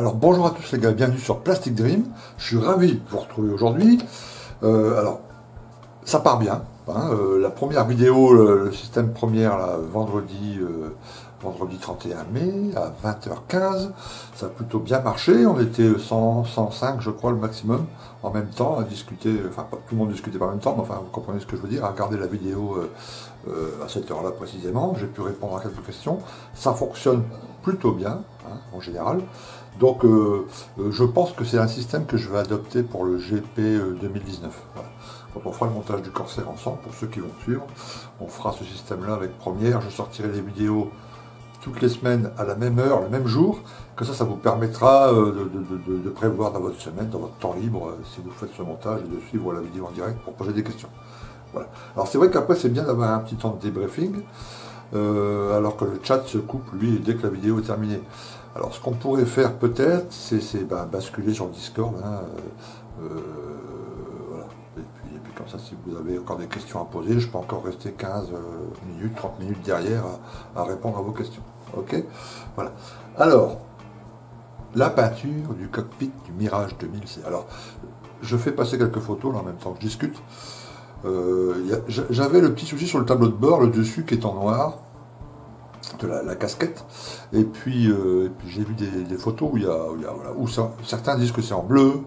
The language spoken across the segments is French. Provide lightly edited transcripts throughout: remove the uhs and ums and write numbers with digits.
Alors bonjour à tous les gars, bienvenue sur Plastic Dream. Je suis ravi de vous retrouver aujourd'hui. Alors ça part bien, hein, la première vidéo, le système première, là, vendredi 31 mai à 20h15, ça a plutôt bien marché. On était 100, 105 je crois le maximum en même temps à discuter, enfin pas tout le monde discutait pas en même temps, mais enfin vous comprenez ce que je veux dire, à regarder la vidéo à cette heure-là précisément. J'ai pu répondre à quelques questions. Ça fonctionne plutôt bien, hein, en général. Donc je pense que c'est un système que je vais adopter pour le GP 2019. Voilà. Quand on fera le montage du Corsair ensemble, pour ceux qui vont suivre, on fera ce système-là avec Première. Je sortirai les vidéos toutes les semaines à la même heure, le même jour. Que ça vous permettra de prévoir dans votre semaine, dans votre temps libre, si vous faites ce montage, et de suivre la vidéo en direct pour poser des questions. Voilà. Alors c'est vrai qu'après c'est bien d'avoir un petit temps de débriefing, alors que le chat se coupe lui dès que la vidéo est terminée. Alors ce qu'on pourrait faire peut-être, c'est basculer sur le Discord, hein, voilà. Et puis comme ça, si vous avez encore des questions à poser, je peux encore rester 15 minutes, 30 minutes derrière à répondre à vos questions. Ok. Voilà. Alors, la peinture du cockpit du Mirage 2000C. Alors, je fais passer quelques photos là, en même temps que je discute. J'avais le petit souci sur le tableau de bord, le dessus qui est en noir, de la casquette, et puis j'ai vu des photos où certains disent que c'est en bleu,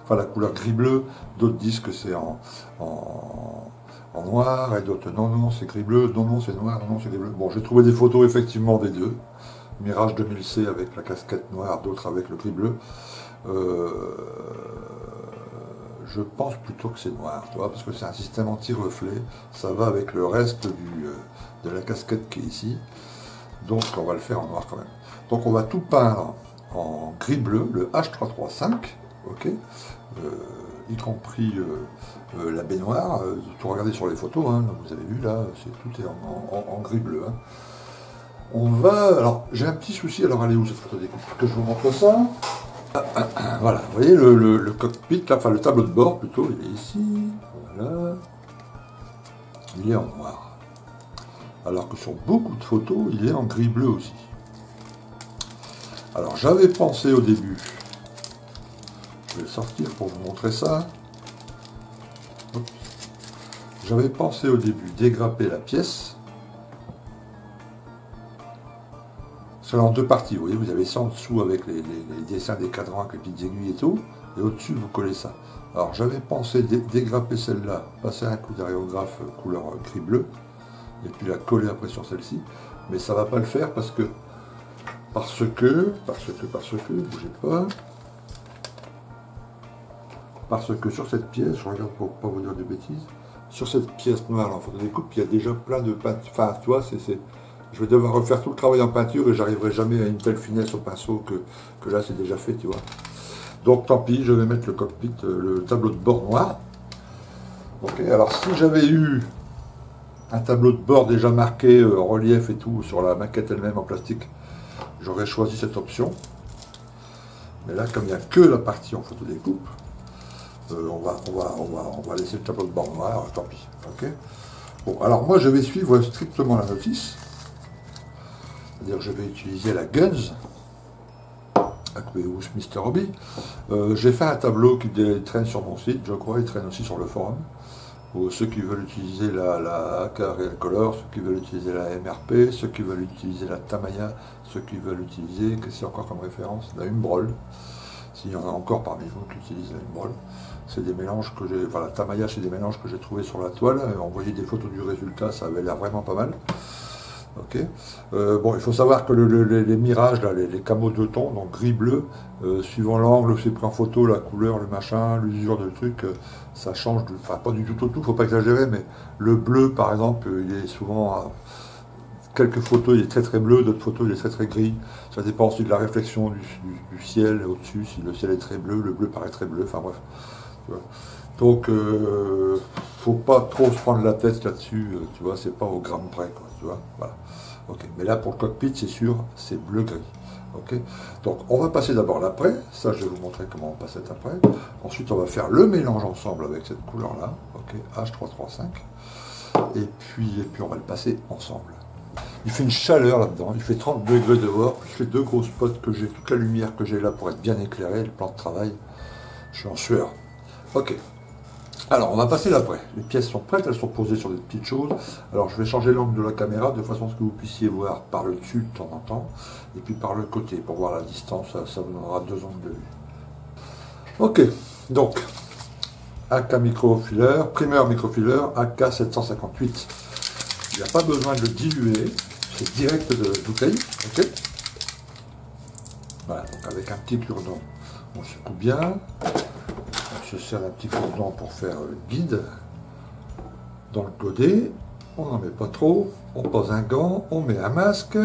enfin la couleur gris-bleu, d'autres disent que c'est en noir, et d'autres non c'est gris-bleu, non c'est noir, non c'est gris-bleu. Bon, j'ai trouvé des photos effectivement des deux, Mirage 2000C avec la casquette noire, d'autres avec le gris-bleu. Je pense plutôt que c'est noir, tu vois, parce que c'est un système anti-reflet, ça va avec le reste de la casquette qui est ici. Donc on va le faire en noir quand même. Donc on va tout peindre en gris-bleu, le H335, ok, y compris la baignoire. Tout regardez sur les photos, hein, vous avez vu là, tout est en gris-bleu. Hein. On va, alors j'ai un petit souci, alors allez où cette photo découpe, que je vous montre ça. Voilà, vous voyez le cockpit, là, enfin le tableau de bord plutôt, il est ici, voilà, il est en noir. Alors que sur beaucoup de photos, il est en gris-bleu aussi. Alors j'avais pensé au début, je vais sortir pour vous montrer ça. J'avais pensé au début dégrapper la pièce. C'est en deux parties, vous voyez, vous avez ça en dessous avec les dessins des cadrans avec les petites aiguilles et tout, et au-dessus vous collez ça. Alors j'avais pensé dégrapper celle-là, passer un coup d'aérographe couleur gris-bleu, et puis la coller après sur celle-ci, mais ça va pas le faire parce que, bougez pas, parce que sur cette pièce, je regarde pour pas vous dire de bêtises, sur cette pièce noire là, en photo découpe, il y a déjà plein de peinture, enfin tu vois, je vais devoir refaire tout le travail en peinture et j'arriverai jamais à une telle finesse au pinceau que là c'est déjà fait, tu vois. Donc tant pis, je vais mettre le cockpit, le tableau de bord noir. Ok, alors si j'avais eu un tableau de bord déjà marqué en relief et tout sur la maquette elle-même en plastique, j'aurais choisi cette option. Mais là, comme il n'y a que la partie en photo découpe, on va laisser le tableau de bord noir, tant pis. Okay, bon, alors moi je vais suivre strictement la notice, c'est-à-dire que je vais utiliser la Guns Aqueous Mr. Hobby. J'ai fait un tableau qui traîne sur mon site, je crois, il traîne aussi sur le forum. Pour ceux qui veulent utiliser la AK Real Color, ceux qui veulent utiliser la MRP, ceux qui veulent utiliser la Tamiya, ceux qui veulent utiliser, qu'est-ce qu'il y a encore comme référence, la Umbral, s'il y en a encore parmi vous qui utilisent la Umbral. C'est des mélanges que j'ai, enfin la Tamiya c'est des mélanges que j'ai trouvés sur la toile, envoyé des photos du résultat, ça avait l'air vraiment pas mal. Ok. Bon, il faut savoir que les mirages, là, les camos de ton, donc gris-bleu, suivant l'angle où c'est pris en photo, la couleur, le machin, l'usure de truc, ça change, enfin pas du tout au tout, faut pas exagérer, mais le bleu par exemple, il est souvent, quelques photos il est très très bleu, d'autres photos il est très très gris, ça dépend aussi de la réflexion du ciel au-dessus, si le ciel est très bleu, le bleu paraît très bleu, enfin bref. Donc, faut pas trop se prendre la tête là-dessus, tu vois, c'est pas au gramme près, quoi, tu vois, voilà. Ok, mais là pour le cockpit, c'est sûr, c'est bleu-gris. Ok, donc on va passer d'abord l'après, ça je vais vous montrer comment on passe cet après. Ensuite, on va faire le mélange ensemble avec cette couleur-là, ok, H335, et puis on va le passer ensemble. Il fait une chaleur là-dedans, il fait 30 degrés dehors, plus les deux grosses potes que j'ai, toute la lumière que j'ai là pour être bien éclairé, le plan de travail, je suis en sueur. Ok, alors on va passer l'après. Les pièces sont prêtes, elles sont posées sur des petites choses. Alors je vais changer l'angle de la caméra de façon à ce que vous puissiez voir par le dessus de temps en temps, et puis par le côté, pour voir la distance, ça vous donnera deux angles de vue. Ok, donc, AK microfilaire, primeur microfilaire, AK 758. Il n'y a pas besoin de le diluer, c'est direct de bouteille, ok. Voilà, donc avec un petit cure-dent, on secoue bien. On se sert d'un petit cure-dent pour faire le guide. Dans le godet, on n'en met pas trop, on pose un gant, on met un masque.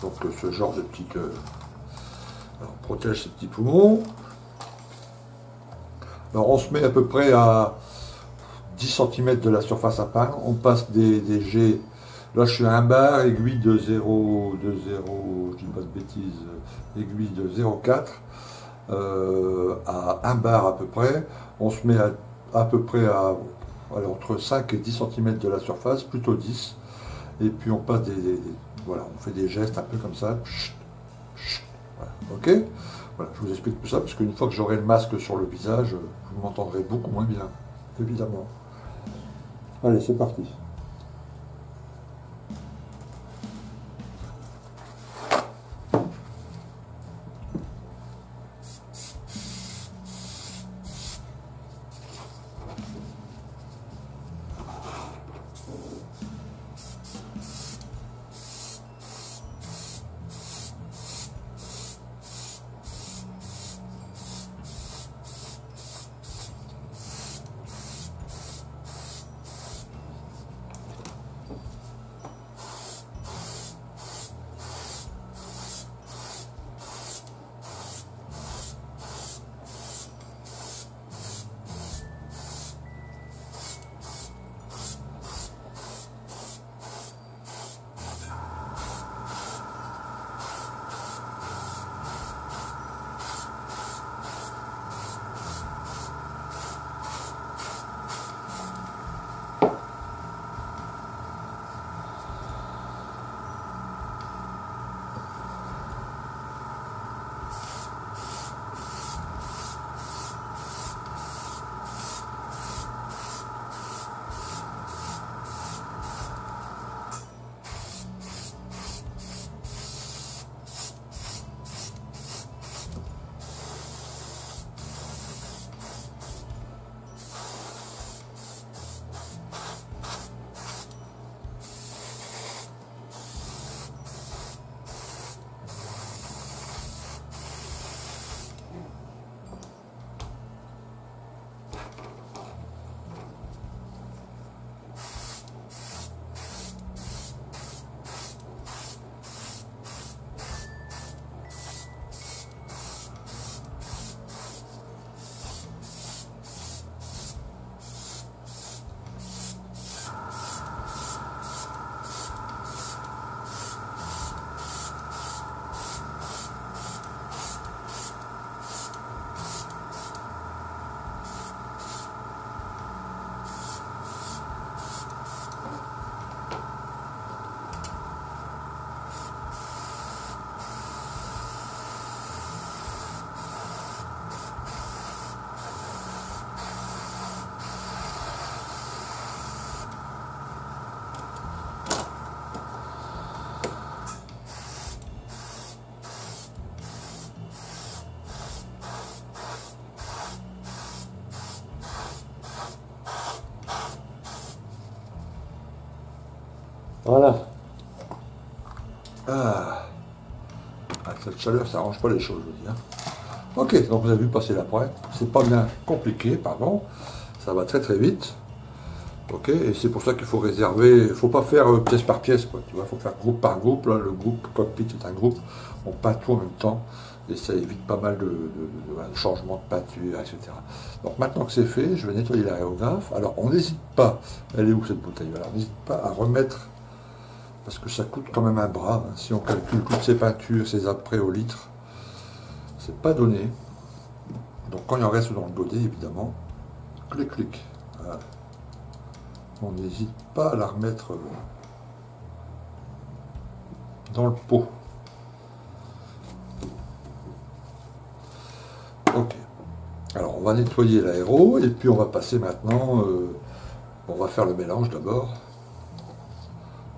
Donc ce genre de petite... on protège ses petits poumons. Alors on se met à peu près à 10 cm de la surface à peindre. On passe des jets. Là je suis à 1 bar, aiguille de 0, je dis pas de bêtises, aiguille de 0,4 à 1 bar à peu près. On se met à peu près à entre 5 et 10 cm de la surface, plutôt 10. Et puis on passe voilà, on fait des gestes un peu comme ça. Voilà, ok. Voilà, je vous explique tout ça parce qu'une fois que j'aurai le masque sur le visage, vous m'entendrez beaucoup moins bien, évidemment. Allez, c'est parti. Voilà. Ah. Avec cette chaleur, ça arrange pas les choses, je veux dire. Ok, donc vous avez vu passer l'après. C'est pas bien compliqué, pardon. Ça va très très vite. Ok, et c'est pour ça qu'il faut réserver. Il faut pas faire pièce par pièce, quoi. Tu vois, il faut faire groupe par groupe. Là, le groupe cockpit est un groupe. On peint tout en même temps. Et ça évite pas mal de changements de peinture, etc. Donc maintenant que c'est fait, je vais nettoyer l'aérographe. Alors on n'hésite pas. Elle est où cette bouteille? Alors on n'hésite pas à remettre. Parce que ça coûte quand même un bras, hein. Si on calcule toutes ces peintures, ces apprêts au litre, c'est pas donné. Donc quand il en reste dans le godet, évidemment, clic. Voilà. On n'hésite pas à la remettre dans le pot. Ok. Alors on va nettoyer l'aéro et puis on va passer maintenant, on va faire le mélange d'abord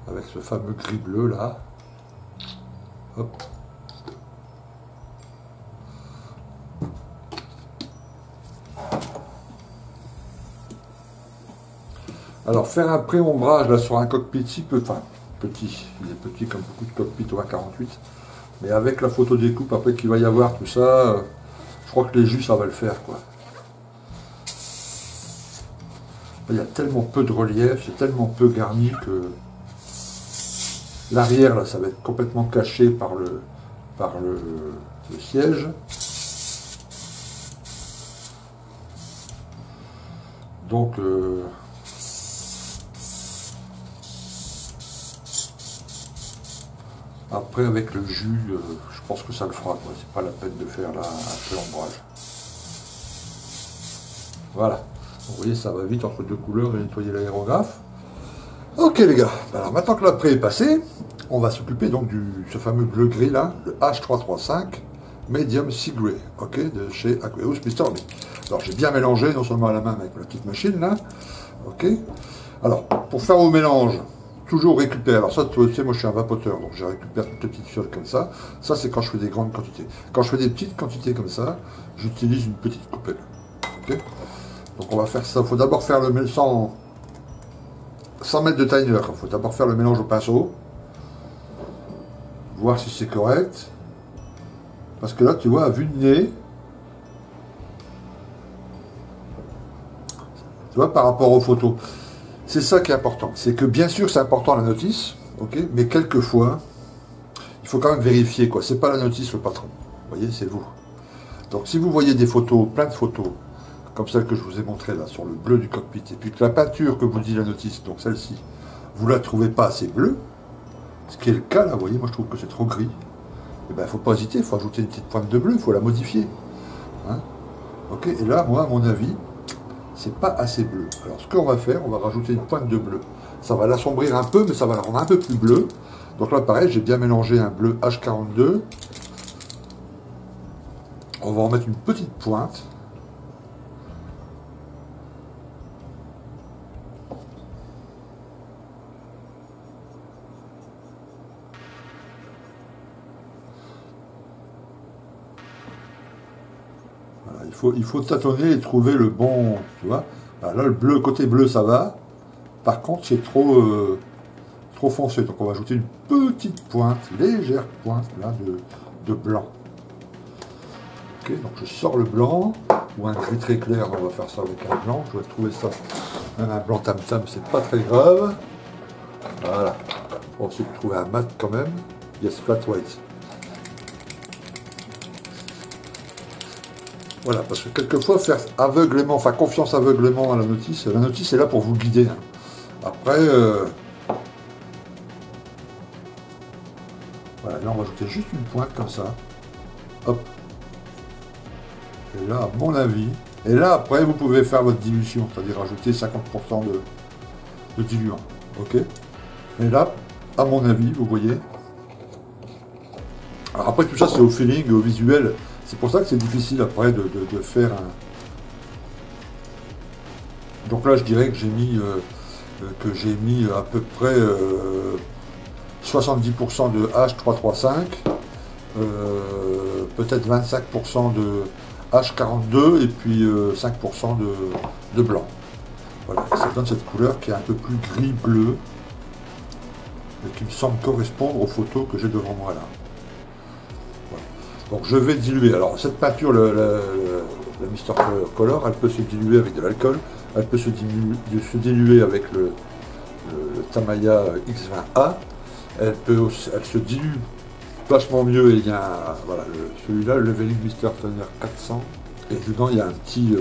avec ce fameux gris bleu là. Hop. Alors faire un pré-ombrage là sur un cockpit si peu, enfin petit, il est petit comme beaucoup de cockpits au 1.48, mais avec la photo découpe après qu'il va y avoir tout ça, je crois que les jus ça va le faire quoi. Il y a tellement peu de relief, c'est tellement peu garni que l'arrière là ça va être complètement caché par le siège. Donc après avec le jus, je pense que ça le fera, c'est pas la peine de faire là un pré-ombrage. Voilà, vous voyez ça va vite entre deux couleurs et nettoyer l'aérographe. Ok les gars, alors maintenant que l'après est passé, on va s'occuper donc de ce fameux bleu gris là, le H335 Medium Sea Grey, ok, de chez Aqueous Mr. Lee. Alors j'ai bien mélangé, non seulement à la main mais avec la petite machine là, ok. Alors pour faire au mélange, toujours récupérer, alors ça tu sais moi je suis un vapoteur, donc je récupère toutes les petites fioles comme ça, ça c'est quand je fais des grandes quantités. Quand je fais des petites quantités comme ça, j'utilise une petite coupelle, ok. Donc on va faire ça, il faut d'abord faire le mélange sans mettre de timer, il faut d'abord faire le mélange au pinceau, voir si c'est correct, parce que là tu vois à vue de nez, tu vois par rapport aux photos, c'est ça qui est important, c'est que bien sûr c'est important la notice, ok, mais quelquefois il faut quand même vérifier quoi, c'est pas la notice le patron, vous voyez, c'est vous. Donc si vous voyez des photos, plein de photos, comme celle que je vous ai montrée là, sur le bleu du cockpit, et puis que la peinture que vous dit la notice, donc celle-ci, vous la trouvez pas assez bleue, ce qui est le cas là, vous voyez, moi je trouve que c'est trop gris, et ben il faut pas hésiter, il faut ajouter une petite pointe de bleu, il faut la modifier. Hein, ok, et là, moi, à mon avis, c'est pas assez bleu. Alors ce qu'on va faire, on va rajouter une pointe de bleu. Ça va l'assombrir un peu, mais ça va la rendre un peu plus bleu. Donc là, pareil, j'ai bien mélangé un bleu H42. On va en mettre une petite pointe. Voilà, il faut tâtonner et trouver le bon, tu vois. Voilà, là, le bleu, côté bleu, ça va. Par contre, c'est trop foncé. Donc on va ajouter une petite pointe, légère pointe là de blanc. Ok, donc je sors le blanc, ou un gris très clair, on va faire ça avec un blanc, je vais trouver ça, même un blanc tam-tam, c'est pas très grave. Voilà, on va ensuite trouver un mat quand même, yes, flat white. Voilà, parce que quelquefois faire aveuglément, enfin confiance aveuglément à la notice est là pour vous guider. Hein. Après, voilà, là on va ajouter juste une pointe comme ça, hop. Et là, à mon avis, et là après vous pouvez faire votre dilution, c'est-à-dire ajouter 50% de diluant, ok. Et là, à mon avis, vous voyez. Alors après tout ça c'est au feeling, au visuel, c'est pour ça que c'est difficile après de faire un. Donc là je dirais que j'ai mis à peu près 70% de H335, peut-être 25% de H42 et puis 5% de blanc. Voilà, ça donne cette couleur qui est un peu plus gris-bleu et qui me semble correspondre aux photos que j'ai devant moi là. Voilà. Donc je vais diluer. Alors cette peinture, la Mr. Color, elle peut se diluer avec de l'alcool, elle peut se diluer avec le Tamiya X20A, elle se dilue vachement mieux, et il y a voilà, celui-là, le leveling Mr. Toner 400, et dedans il y a un petit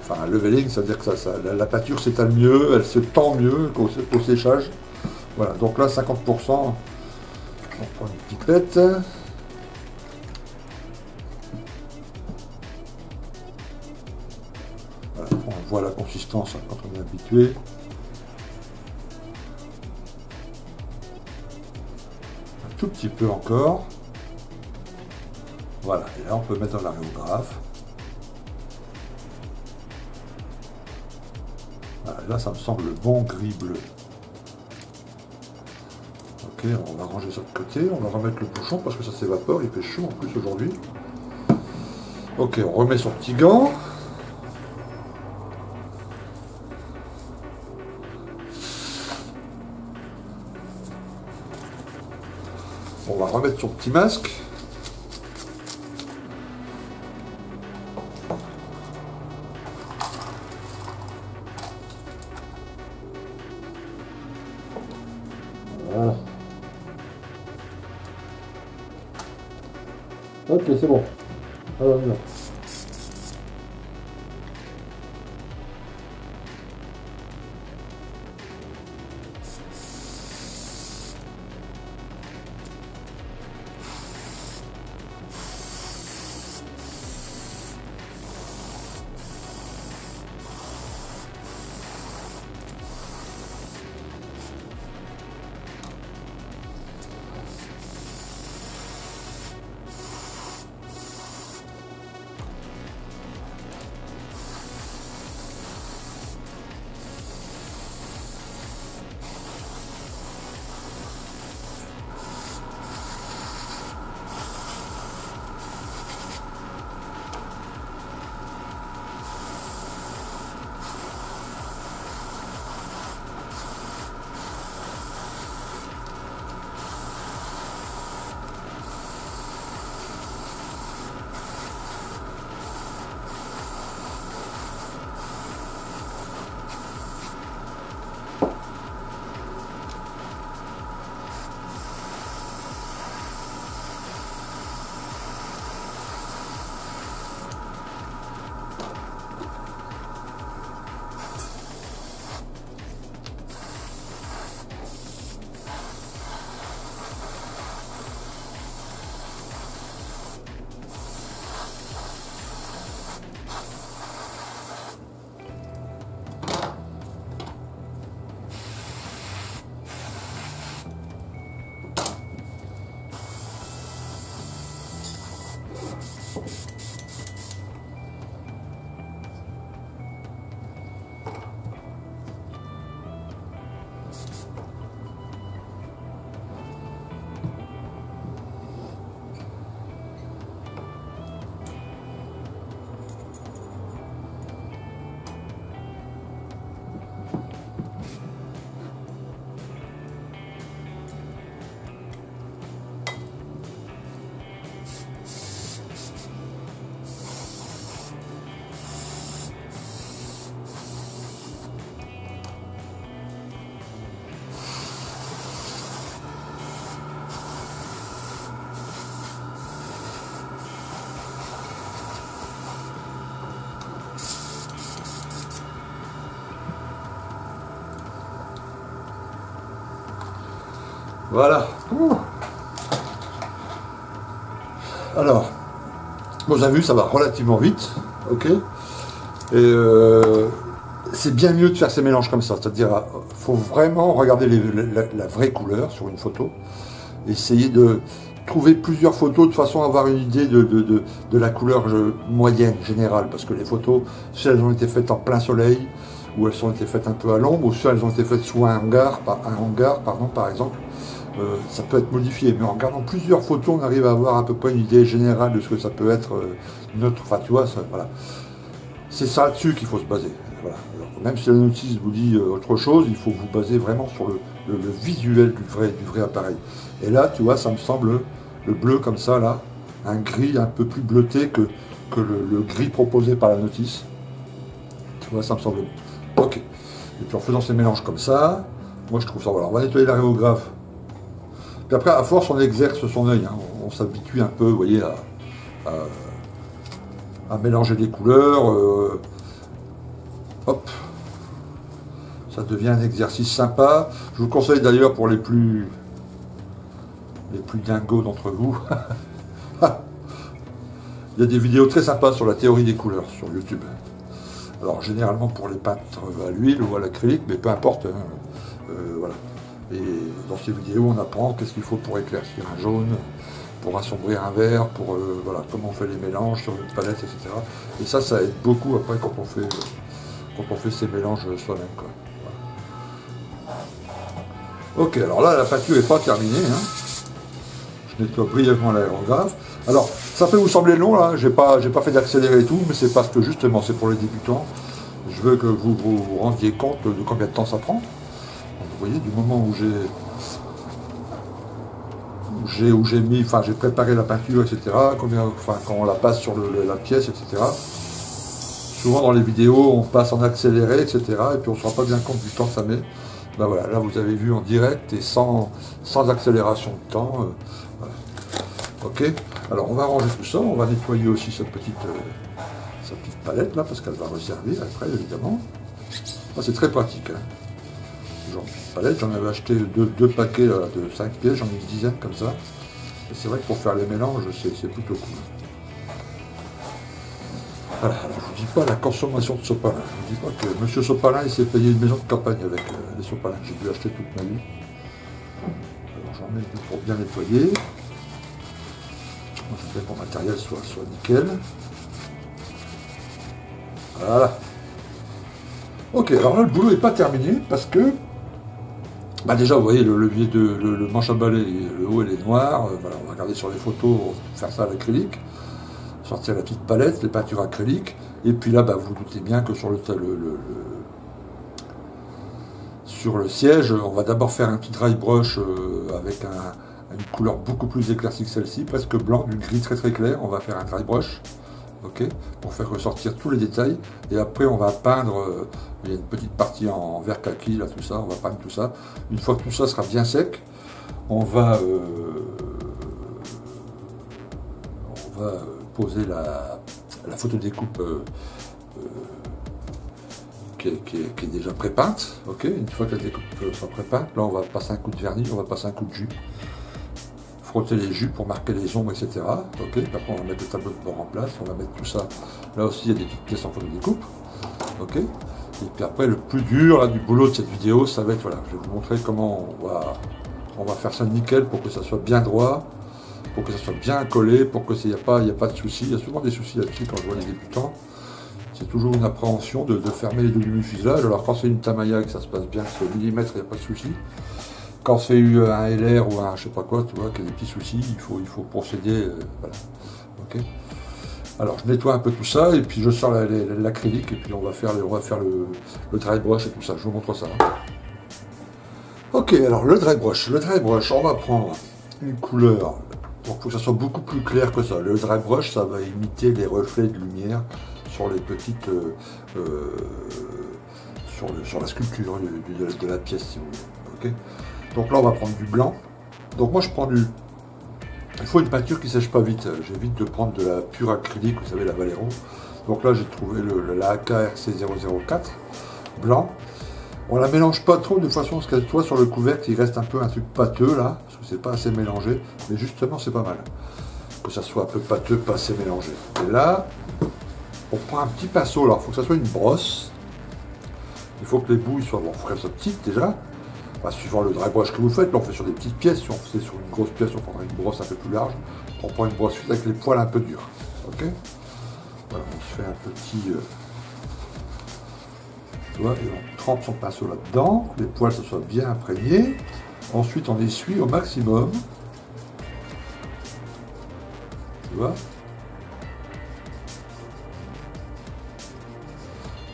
enfin un leveling, c'est-à-dire que la peinture s'étale mieux, elle se tend mieux qu'au séchage. Voilà, donc là 50%, on prend une pipette. Voilà, on voit la consistance quand on est habitué. tout petit peu encore. Voilà, et là on peut mettre dans l'aréographe. Voilà, là ça me semble le bon gris bleu. Ok, on va ranger ça de côté, on va remettre le bouchon parce que ça s'évapore, il fait chaud en plus aujourd'hui. Ok, on remet son petit gant. On va remettre son petit masque. Voilà. Ok, c'est bon. Alors, non. Voilà. Alors, bon, vous avez vu, ça va relativement vite, ok. Et c'est bien mieux de faire ces mélanges comme ça, c'est-à-dire, faut vraiment regarder la vraie couleur sur une photo, essayer de trouver plusieurs photos de façon à avoir une idée de la couleur moyenne, générale, parce que les photos, si elles ont été faites en plein soleil, ou elles ont été faites un peu à l'ombre, ou si elles ont été faites sous un hangar, par exemple, ça peut être modifié, mais en regardant plusieurs photos, on arrive à avoir à peu près une idée générale de ce que ça peut être notre. Enfin, tu vois, ça, voilà. C'est ça là-dessus qu'il faut se baser. Voilà. Alors, même si la notice vous dit autre chose, il faut vous baser vraiment sur le visuel du vrai appareil. Et là, tu vois, ça me semble le bleu comme ça, là, un gris un peu plus bleuté que le gris proposé par la notice. Tu vois, ça me semble bon. Ok. Et puis en faisant ces mélanges comme ça, moi je trouve ça. Voilà, on va nettoyer l'aréographe. Puis après, à force, on exerce son œil. Hein. On s'habitue un peu, vous voyez, à mélanger des couleurs. Hop. Ça devient un exercice sympa. Je vous conseille d'ailleurs pour les plus dingos d'entre vous. Il y a des vidéos très sympas sur la théorie des couleurs sur YouTube. Alors généralement pour les peintres à l'huile ou à l'acrylique, mais peu importe. Hein. Voilà. Et dans ces vidéos, on apprend qu'est-ce qu'il faut pour éclaircir un jaune, pour assombrir un vert, pour voilà, comment on fait les mélanges sur une palette, etc. Et ça aide beaucoup après quand on fait ces mélanges soi-même, quoi. Voilà. Ok, alors là, la peinture n'est pas terminée, hein. Je nettoie brièvement l'aérographe. Alors, ça peut vous sembler long, là, j'ai pas fait d'accélérer et tout, mais c'est parce que justement, c'est pour les débutants. Je veux que vous vous rendiez compte de combien de temps ça prend. Donc, vous voyez, du moment où j'ai mis, enfin j'ai préparé la peinture, etc. Quand on la passe sur la pièce, etc. Souvent dans les vidéos, on passe en accéléré, etc. Et puis on ne se rend pas bien compte du temps que ça met. Ben voilà, là vous avez vu en direct et sans accélération de temps. Voilà. Ok. Alors on va ranger tout ça, on va nettoyer aussi sa petite palette là, parce qu'elle va resservir après évidemment. C'est très pratique. Hein. Genre de palette, j'en avais acheté deux paquets là, de 5 pièces, j'en ai une dizaine comme ça. Et c'est vrai que pour faire les mélanges, c'est plutôt cool. Voilà, alors je ne vous dis pas la consommation de sopalin. Je ne vous dis pas que M. Sopalin il s'est payé une maison de campagne avec les sopalins que j'ai dû acheter toute ma vie. Alors j'en mets pour bien nettoyer. Je fais que mon matériel soit nickel. Voilà. Ok, alors là le boulot n'est pas terminé parce que bah déjà vous voyez le levier le manche à balai, le haut il est noir, voilà, on va regarder sur les photos, faire ça à l'acrylique, sortir la petite palette, les peintures acryliques, et puis là bah, vous doutez bien que sur sur le siège, on va d'abord faire un petit dry brush avec une couleur beaucoup plus éclaircie que celle-ci, presque blanc, du gris très très clair, on va faire un dry brush. Okay, pour faire ressortir tous les détails, et après on va peindre, il y a une petite partie en vert kaki, là tout ça, on va peindre tout ça. Une fois que tout ça sera bien sec, on va poser la photo découpe qui est déjà pré-peinte. Okay, une fois que la découpe sera pré-peinte, là on va passer un coup de vernis, on va passer un coup de jus, frotter les jus pour marquer les ombres, etc. Ok, après on va mettre le tableau de bord en place, on va mettre tout ça. Là aussi il y a des petites pièces en photo découpe. Ok. Et puis après le plus dur là, du boulot de cette vidéo, ça va être voilà, je vais vous montrer comment on va faire ça nickel pour que ça soit bien droit, pour que ça soit bien collé, pour que il n'y a pas de soucis. Il y a souvent des soucis là-dessus quand je vois les débutants. C'est toujours une appréhension de fermer les deux du fuselage. Alors quand c'est une Tamiya et que ça se passe bien, que c'est au millimètre, il n'y a pas de souci. Quand c'est un LR ou un je sais pas quoi, tu vois, qu'il y a des petits soucis, il faut procéder, voilà. Ok. Alors je nettoie un peu tout ça et puis je sors l'acrylique et puis on va faire le dry brush et tout ça. Je vous montre ça. Hein. Ok, alors le dry brush, on va prendre une couleur. Donc faut que ça soit beaucoup plus clair que ça. Le dry brush, ça va imiter les reflets de lumière sur les petites, sur la sculpture de la pièce, si vous voulez. Ok. Donc là, on va prendre du blanc. Donc moi, je prends il faut une peinture qui ne sèche pas vite. J'évite de prendre de la pure acrylique, vous savez, la Valero. Donc là, j'ai trouvé la AK-RC004 blanc. On la mélange pas trop de façon à ce qu'elle soit sur le couvercle, il reste un peu un truc pâteux là, parce que c'est pas assez mélangé. Mais justement, c'est pas mal. Que ça soit un peu pâteux, pas assez mélangé. Et là, on prend un petit pinceau. Alors, il faut que ça soit une brosse. Il faut que les bouts soient, bon, faut qu'elles soient petites déjà. Suivant le dry brush que vous faites, là on fait sur des petites pièces, si on faisait sur une grosse pièce, on prendrait une brosse un peu plus large, on prend une brosse avec les poils un peu durs. Ok. Voilà, on se fait un petit. Tu vois, et on trempe son pinceau là-dedans, les poils se soient bien imprégnés. Ensuite on essuie au maximum. Tu vois.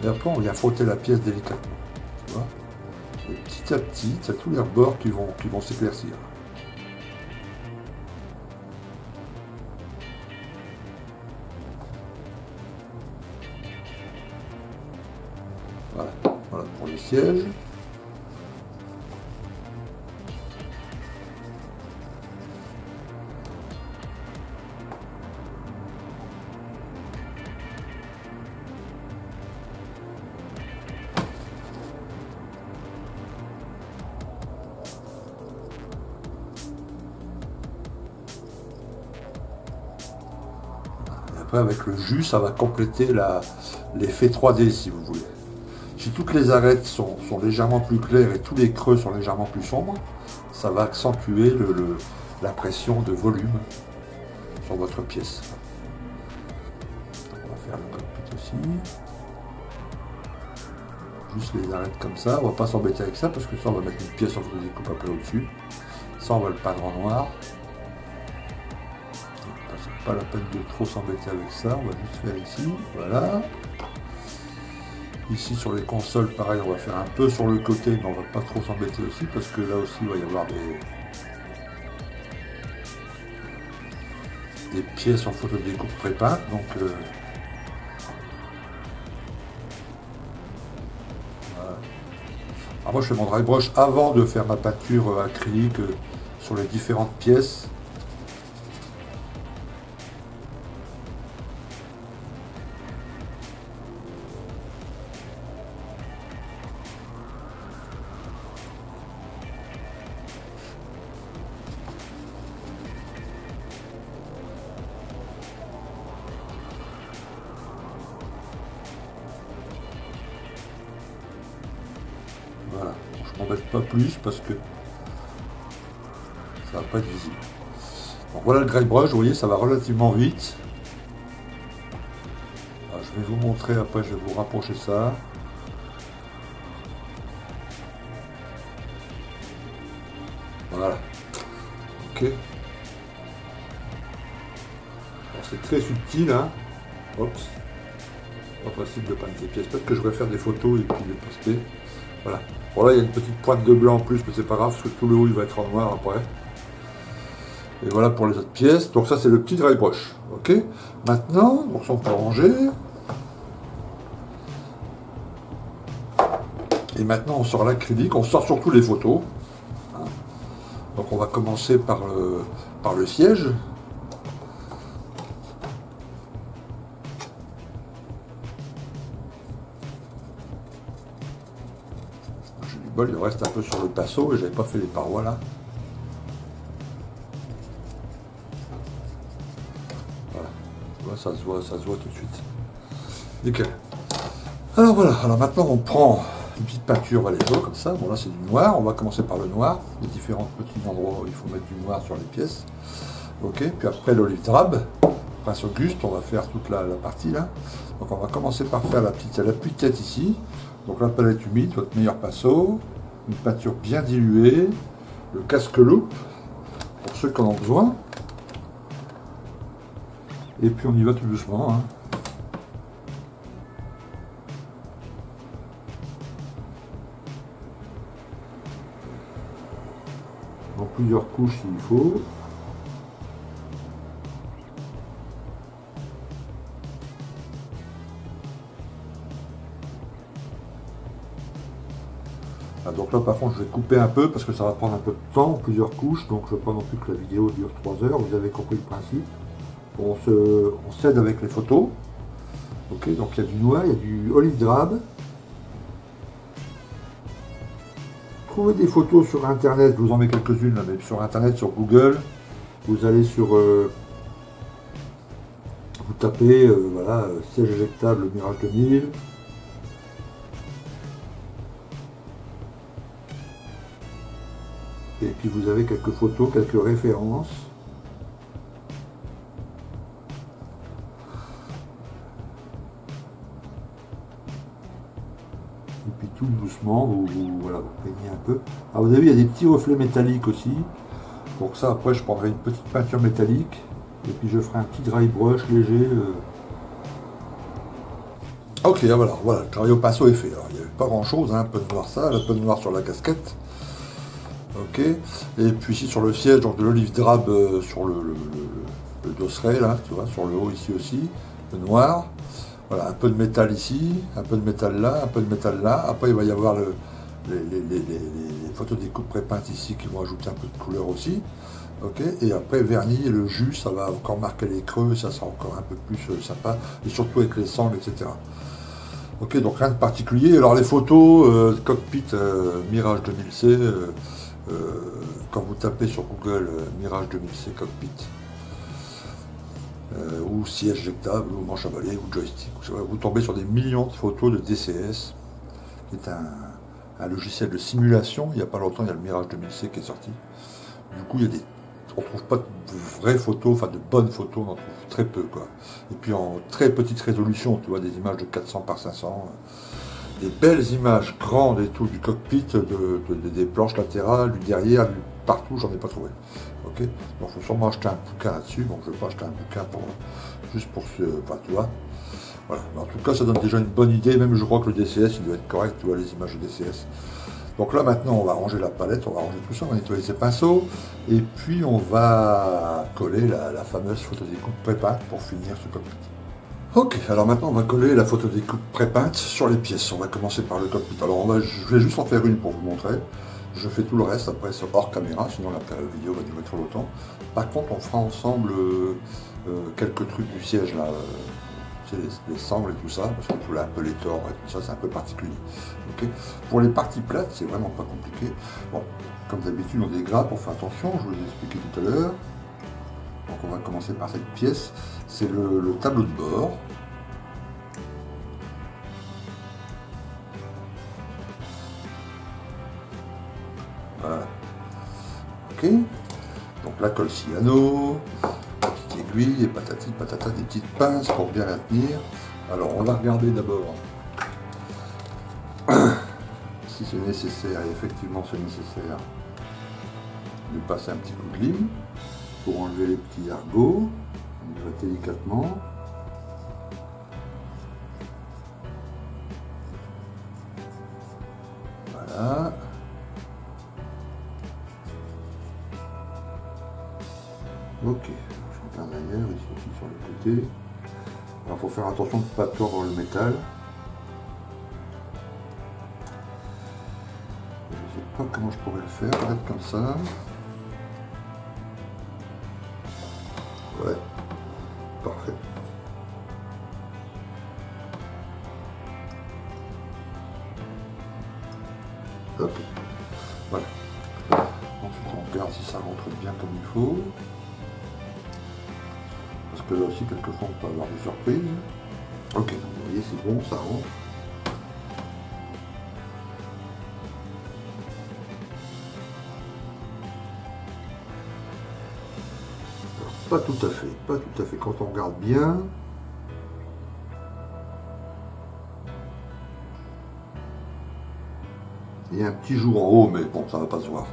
Et après on vient frotter la pièce délicatement. Tu vois. Et petit à petit, tu as tous les rebords qui vont s'éclaircir. Voilà, voilà pour le siège. Après, avec le jus, ça va compléter l'effet 3D, si vous voulez. Si toutes les arêtes sont légèrement plus claires et tous les creux sont légèrement plus sombres, ça va accentuer l'impression de volume sur votre pièce. On va faire le cockpit aussi. Juste les arêtes comme ça, on va pas s'embêter avec ça parce que ça on va mettre une pièce en photodécoupe après au-dessus. Ça on va le peindre en noir. C'est pas la peine de trop s'embêter avec ça, on va juste faire ici, voilà. Ici sur les consoles, pareil, on va faire un peu sur le côté, mais on va pas trop s'embêter aussi parce que là aussi il va y avoir des pièces en photodécoupe pré-peintes, donc voilà. Alors moi je fais mon dry brush avant de faire ma peinture acrylique sur les différentes pièces. Voilà, je m'embête pas plus parce que ça va pas être visible. Donc voilà le dry brush, vous voyez, ça va relativement vite. Alors, je vais vous montrer, après je vais vous rapprocher ça. Voilà. Ok. C'est très subtil, hein. Oups. Pas facile de peindre ces pièces. Peut-être que je vais faire des photos et puis les poster. Voilà. Bon là il y a une petite pointe de blanc en plus, mais c'est pas grave parce que tout le haut il va être en noir après. Et voilà pour les autres pièces. Donc ça c'est le petit dry brush. Ok. Maintenant, donc ça on peut ranger. Et maintenant on sort l'acrylique, on sort surtout les photos. Donc on va commencer par le siège. J'ai du bol, il reste un peu sur le pinceau et j'avais pas fait les parois là. Voilà, ça se voit tout de suite. Nickel. Alors voilà, alors maintenant on prend une petite peinture valet-jaune comme ça. Bon là c'est du noir, on va commencer par le noir, les différents petits endroits où il faut mettre du noir sur les pièces. Ok, puis après l'olive drab, Prince Auguste, on va faire toute la partie là. Donc on va commencer par faire la petite tête ici. Donc la palette humide, votre meilleur pinceau, une peinture bien diluée, le casque-loupe, pour ceux qui en ont besoin. Et puis on y va tout doucement. Hein. En plusieurs couches s'il faut. Ah, donc là par contre je vais couper un peu parce que ça va prendre un peu de temps, plusieurs couches, donc je ne veux pas non plus que la vidéo dure 3 heures, vous avez compris le principe. On s'aide avec les photos. Ok, donc il y a du noir, il y a du olive drab. Trouvez des photos sur internet, je vous en mets quelques-unes là, mais sur internet, sur Google, vous allez sur vous tapez voilà, siège éjectable Mirage 2000. Et puis vous avez quelques photos, quelques références. Et puis tout doucement, voilà, vous peignez un peu. Alors vous avez vu, il y a des petits reflets métalliques aussi. Pour ça, après, je prendrai une petite peinture métallique. Et puis je ferai un petit dry brush léger. Ok, voilà, le travail au pinceau est fait. Alors, il n'y avait pas grand chose, hein, un peu de noir ça, un peu de noir sur la casquette. Ok, et puis ici sur le siège, donc de l'olive drab sur le dosseret, là, tu vois, sur le haut ici aussi, le noir. Voilà, un peu de métal ici, un peu de métal là, un peu de métal là. Après, il va y avoir les photos des coupes pré-peintes ici qui vont ajouter un peu de couleur aussi. Ok, et après, vernis et le jus, ça va encore marquer les creux, ça sera encore un peu plus sympa, et surtout avec les sangles, etc. Ok, donc rien de particulier. Alors les photos, cockpit Mirage 2000C, quand vous tapez sur Google Mirage 2000C cockpit, ou siège éjectable, ou manche à balai, ou joystick, vous tombez sur des millions de photos de DCS. qui est un logiciel de simulation. Il n'y a pas longtemps, il y a le Mirage 2000C qui est sorti. Du coup, on ne trouve pas de vraies photos, enfin de bonnes photos, on en trouve très peu, quoi. Et puis en très petite résolution, tu vois, des images de 400 par 500, des belles images grandes et tout, du cockpit, des planches latérales, du derrière, partout, j'en ai pas trouvé. Ok, donc il faut sûrement acheter un bouquin là-dessus. Bon, je ne vais pas acheter un bouquin juste pour ce. Enfin, tu vois. Voilà. Mais en tout cas, ça donne déjà une bonne idée. Même je crois que le DCS, il doit être correct, tu vois, les images de DCS. Donc là, maintenant, on va ranger la palette, on va ranger tout ça, on va nettoyer ses pinceaux. Et puis, on va coller la fameuse photo découpe pré-peinte pour finir ce cockpit. Ok, alors maintenant, on va coller la photo découpe pré-peinte sur les pièces. On va commencer par le cockpit. Alors, je vais juste en faire une pour vous montrer. Je fais tout le reste après hors caméra, sinon la vidéo va durer trop longtemps. Par contre, on fera ensemble quelques trucs du siège là, les sangles et tout ça, parce qu'on peut là un peu les tordre et tout ça, c'est un peu particulier. Okay, pour les parties plates, c'est vraiment pas compliqué. Bon, comme d'habitude, on dégrappe, on fait attention, je vous ai expliqué tout à l'heure. Donc on va commencer par cette pièce, c'est le tableau de bord. Voilà. Ok. Donc la colle cyano, la petite aiguille et patati patata, des petites pinces pour bien la tenir. Alors on va regarder d'abord si c'est nécessaire, et effectivement c'est nécessaire de passer un petit coup de lime pour enlever les petits argots. On y va délicatement. Voilà. Ok, je regarde ailleurs, ici aussi sur le côté. Alors il faut faire attention de ne pas tordre le métal. Je ne sais pas comment je pourrais le faire, peut-être comme ça. Ouais, parfait. Ok, voilà. Ensuite on regarde si ça rentre bien comme il faut. Parce que là aussi, quelquefois, on peut avoir des surprises. Ok, donc vous voyez, c'est bon, ça rentre. Alors, pas tout à fait, pas tout à fait. Quand on regarde bien, il y a un petit jour en haut, mais bon, ça va pas se voir.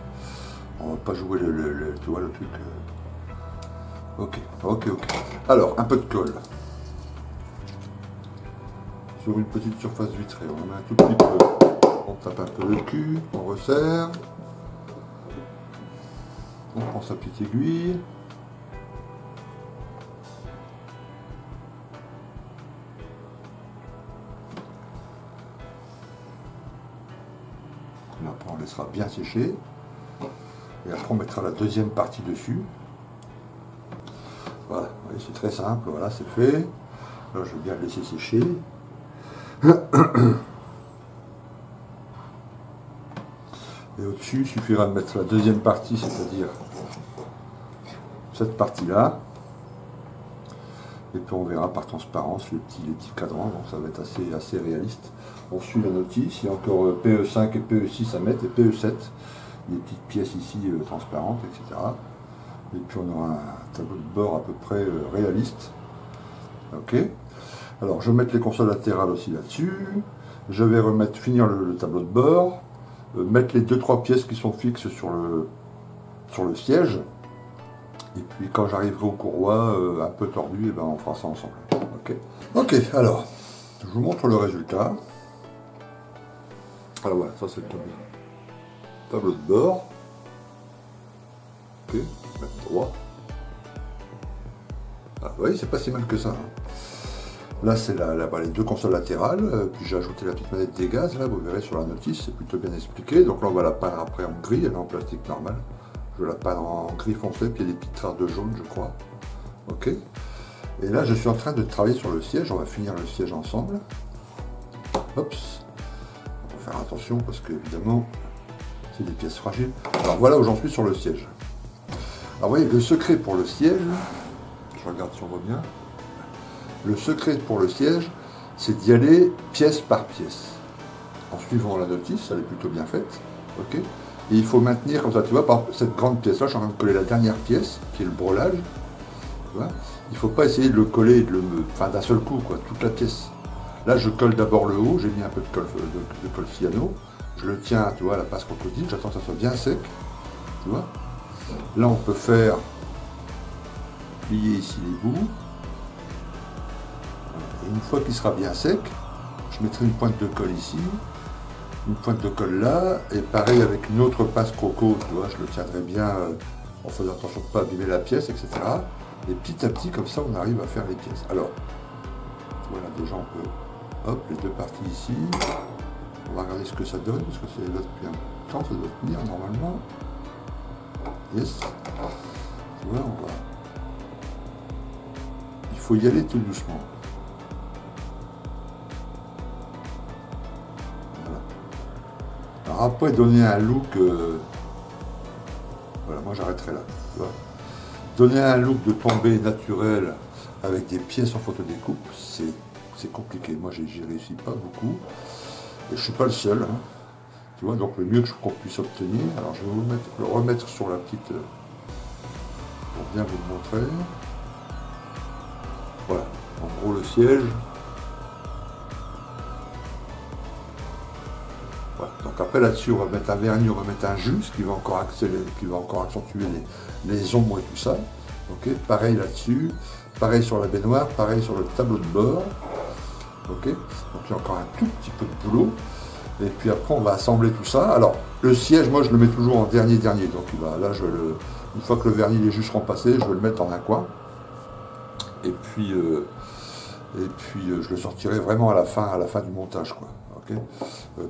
On va pas jouer tu vois, le truc. Ok, ok, ok. Alors, un peu de colle. Sur une petite surface vitrée, on en met un tout petit peu. On tape un peu le cul, on resserre. On prend sa petite aiguille. Et après, on laissera bien sécher. Et après, on mettra la deuxième partie dessus. Voilà, c'est très simple, voilà, c'est fait. Là, je vais bien le laisser sécher. Et au-dessus, il suffira de mettre la deuxième partie, c'est-à-dire cette partie-là. Et puis on verra par transparence les petits cadrans, donc ça va être assez réaliste. On suit la notice, il y a encore PE5 et PE6 à mettre, et PE7, des petites pièces ici transparentes, etc. Et puis on aura un tableau de bord à peu près réaliste. Ok. Alors je vais mettre les consoles latérales aussi là-dessus. Je vais finir le tableau de bord, mettre les 2-3 pièces qui sont fixes sur le siège. Et puis quand j'arriverai aux courroies un peu tordues, ben, on fera ça ensemble. Ok. Ok, alors, je vous montre le résultat. Alors voilà, ça c'est le tableau de bord. Ok, mettre droit. Ah, vous voyez, c'est pas si mal que ça. Hein. Là, c'est les deux consoles latérales. Puis j'ai ajouté la petite manette des gaz. Là, vous verrez sur la notice, c'est plutôt bien expliqué. Donc là, on va la peindre après en gris. Elle est en plastique normal. Je la peindre en gris foncé. Puis il y a des petites traces de jaune, je crois. Ok. Et là, je suis en train de travailler sur le siège. On va finir le siège ensemble. Hop. On va faire attention parce que, évidemment, c'est des pièces fragiles. Alors voilà où j'en suis sur le siège. Alors, vous voyez, le secret pour le siège, je regarde si on voit bien. Le secret pour le siège, c'est d'y aller pièce par pièce. en suivant la notice, elle est plutôt bien faite. Ok. Et il faut maintenir comme ça, tu vois, par exemple, cette grande pièce-là, je suis en train de coller la dernière pièce, qui est le brelage. Tu vois. Il ne faut pas essayer de le coller enfin, d'un seul coup, quoi, toute la pièce. Là, je colle d'abord le haut, j'ai mis un peu de colle cyano. Je le tiens, tu vois, à la passe crocodile, j'attends que ça soit bien sec. Tu vois. Là, on peut faire plier ici les bouts. Et une fois qu'il sera bien sec, je mettrai une pointe de colle ici, une pointe de colle là, et pareil avec une autre passe croco, tu vois, je le tiendrai bien en faisant attention de ne pas abîmer la pièce, etc. Et petit à petit, comme ça, on arrive à faire les pièces. Alors, voilà, déjà on peut, hop, les deux parties ici. On va regarder ce que ça donne, parce que c'est là depuis un temps, ça doit tenir normalement. Yes. Tu vois, on va... Il faut y aller tout doucement. Voilà. Alors après, donner un look... Voilà, moi j'arrêterai là. Tu vois. Donner un look de tombée naturelle avec des pièces en photodécoupe, c'est compliqué. Moi, j'y réussis pas beaucoup. Et je suis pas le seul. Hein. Tu vois, donc le mieux qu'on puisse obtenir. Alors, je vais vous le remettre sur la petite... pour bien vous le montrer. Voilà. En gros, le siège. Voilà. Donc après, là-dessus, on va mettre un vernis, on va mettre un jus, ce qui va encore accélérer, qui va encore accentuer les ombres et tout ça. Ok, pareil là-dessus, pareil sur la baignoire, pareil sur le tableau de bord. Ok, donc il y a encore un tout petit peu de boulot. Et puis après, on va assembler tout ça. Alors, le siège, moi, je le mets toujours en dernier. Donc là, une fois que le vernis est juste repassé, je vais le mettre en un coin. Et puis, je le sortirai vraiment à la fin du montage, quoi. Okay.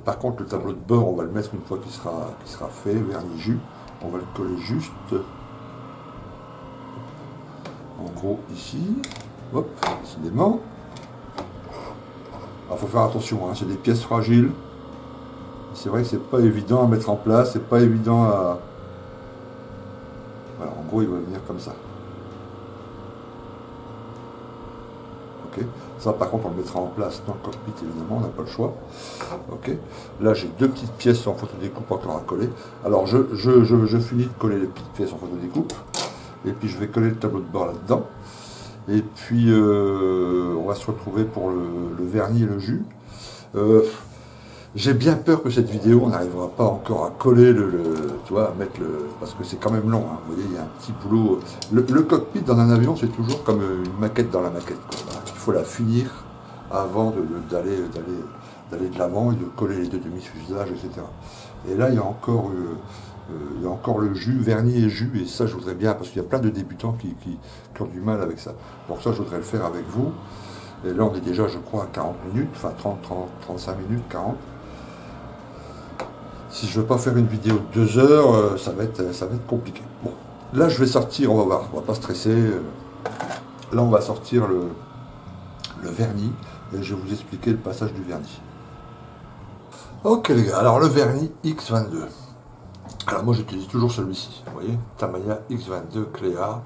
Par contre, le tableau de bord, on va le mettre une fois qu'il sera fait, vernis jus. On va le coller juste, en gros, ici. Hop, décidément. Alors, faut faire attention, hein, c'est des pièces fragiles. C'est vrai que c'est pas évident à mettre en place, c'est pas évident à... Voilà, en gros, il va venir comme ça. Ok. Ça, par contre, on le mettra en place dans le cockpit, évidemment, on n'a pas le choix. Ok. Là, j'ai deux petites pièces en photodécoupe encore à coller. Alors, je finis de coller les petites pièces en photodécoupe. Et puis, je vais coller le tableau de bord là-dedans. Et puis, on va se retrouver pour le vernis et le jus. J'ai bien peur que cette vidéo, on n'arrivera pas encore à coller tu vois, à mettre parce que c'est quand même long, hein. Vous voyez, il y a un petit boulot. Le cockpit dans un avion, c'est toujours comme une maquette dans la maquette, quoi. Voilà. Il faut la finir avant d'aller de l'avant et de coller les deux demi-fuselages, etc. Et là, il y a encore le jus, vernis et jus, et ça, je voudrais bien, parce qu'il y a plein de débutants qui ont du mal avec ça. Donc ça, je voudrais le faire avec vous. Et là, on est déjà, je crois, à 40 minutes, enfin 35 minutes, 40. Si je ne veux pas faire une vidéo de 2 heures, ça va être compliqué. Bon, là je vais sortir, on va voir, on va pas stresser. Là on va sortir le vernis et je vais vous expliquer le passage du vernis. Ok les gars, alors le vernis X22. Alors moi j'utilise toujours celui-ci, vous voyez, Tamiya X22 Cléa.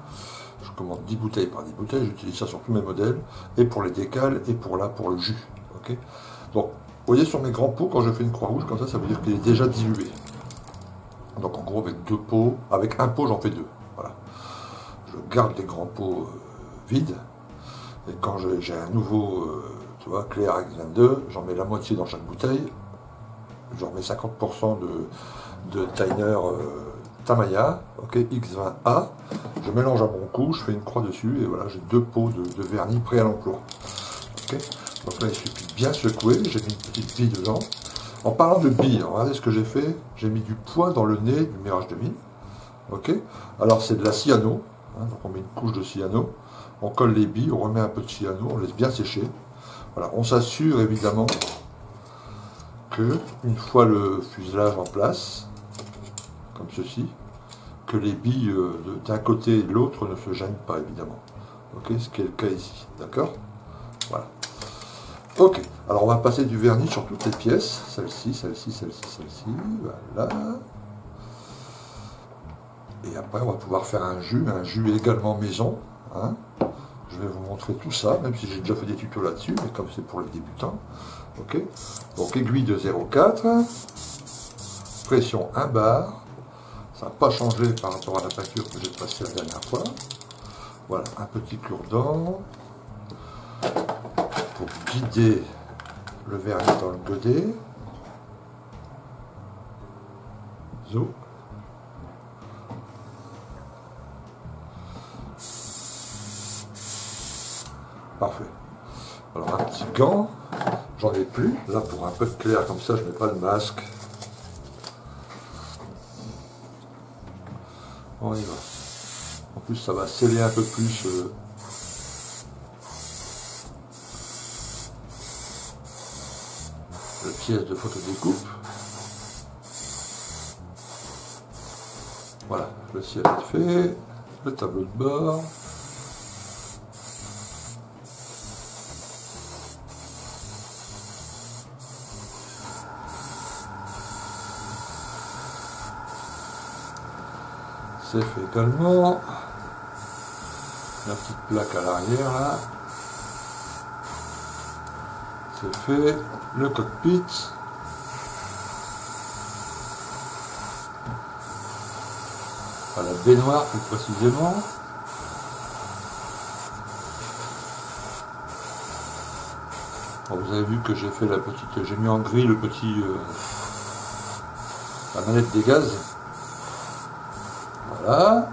Je commande 10 bouteilles par 10 bouteilles, j'utilise ça sur tous mes modèles, et pour les décals, et pour le jus. Ok. Donc, vous voyez sur mes grands pots, quand je fais une croix rouge comme ça, ça veut dire qu'il est déjà dilué. Donc en gros, avec deux pots, avec un pot, j'en fais deux. Voilà. Je garde les grands pots vides, et quand j'ai un nouveau, tu vois, Cléa X22, j'en mets la moitié dans chaque bouteille, j'en mets 50% de Tainer Tamiya, ok, X20A, je mélange à mon coup, je fais une croix dessus, et voilà, j'ai deux pots de vernis prêts à l'emploi. Okay. Donc là, il suffit de bien secouer, j'ai mis une petite bille dedans. En parlant de billes, regardez ce que j'ai fait, j'ai mis du poids dans le nez du mirage de mine. Ok. Alors c'est de la cyano, hein, donc on met une couche de cyano, on colle les billes, on remet un peu de cyano, on laisse bien sécher. Voilà, on s'assure évidemment que, une fois le fuselage en place, comme ceci, que les billes d'un côté et de l'autre ne se gênent pas évidemment. Ok, ce qui est le cas ici, d'accord? Voilà. Ok, alors on va passer du vernis sur toutes les pièces, celle-ci, voilà. Et après on va pouvoir faire un jus également maison. Hein. Je vais vous montrer tout ça, même si j'ai déjà fait des tutos là-dessus, mais comme c'est pour les débutants. Ok. Donc aiguille de 0,4, pression 1 bar. Ça n'a pas changé par rapport à la peinture que j'ai passée la dernière fois. Voilà, un petit cure-dent pour guider le vernis dans le godet. Zo. Parfait. Alors un petit gant, j'en ai plus. Là pour un peu de clair comme ça, je ne mets pas le masque. On y va. En plus ça va sceller un peu plus la pièce de photodécoupe. Voilà, le ciel est fait, le tableau de bord. C'est fait également. La petite plaque à l'arrière là. C'est fait. Le cockpit. À la baignoire plus précisément. Bon, vous avez vu que j'ai fait la petite. J'ai mis en gris le petit. La manette des gaz. Voilà.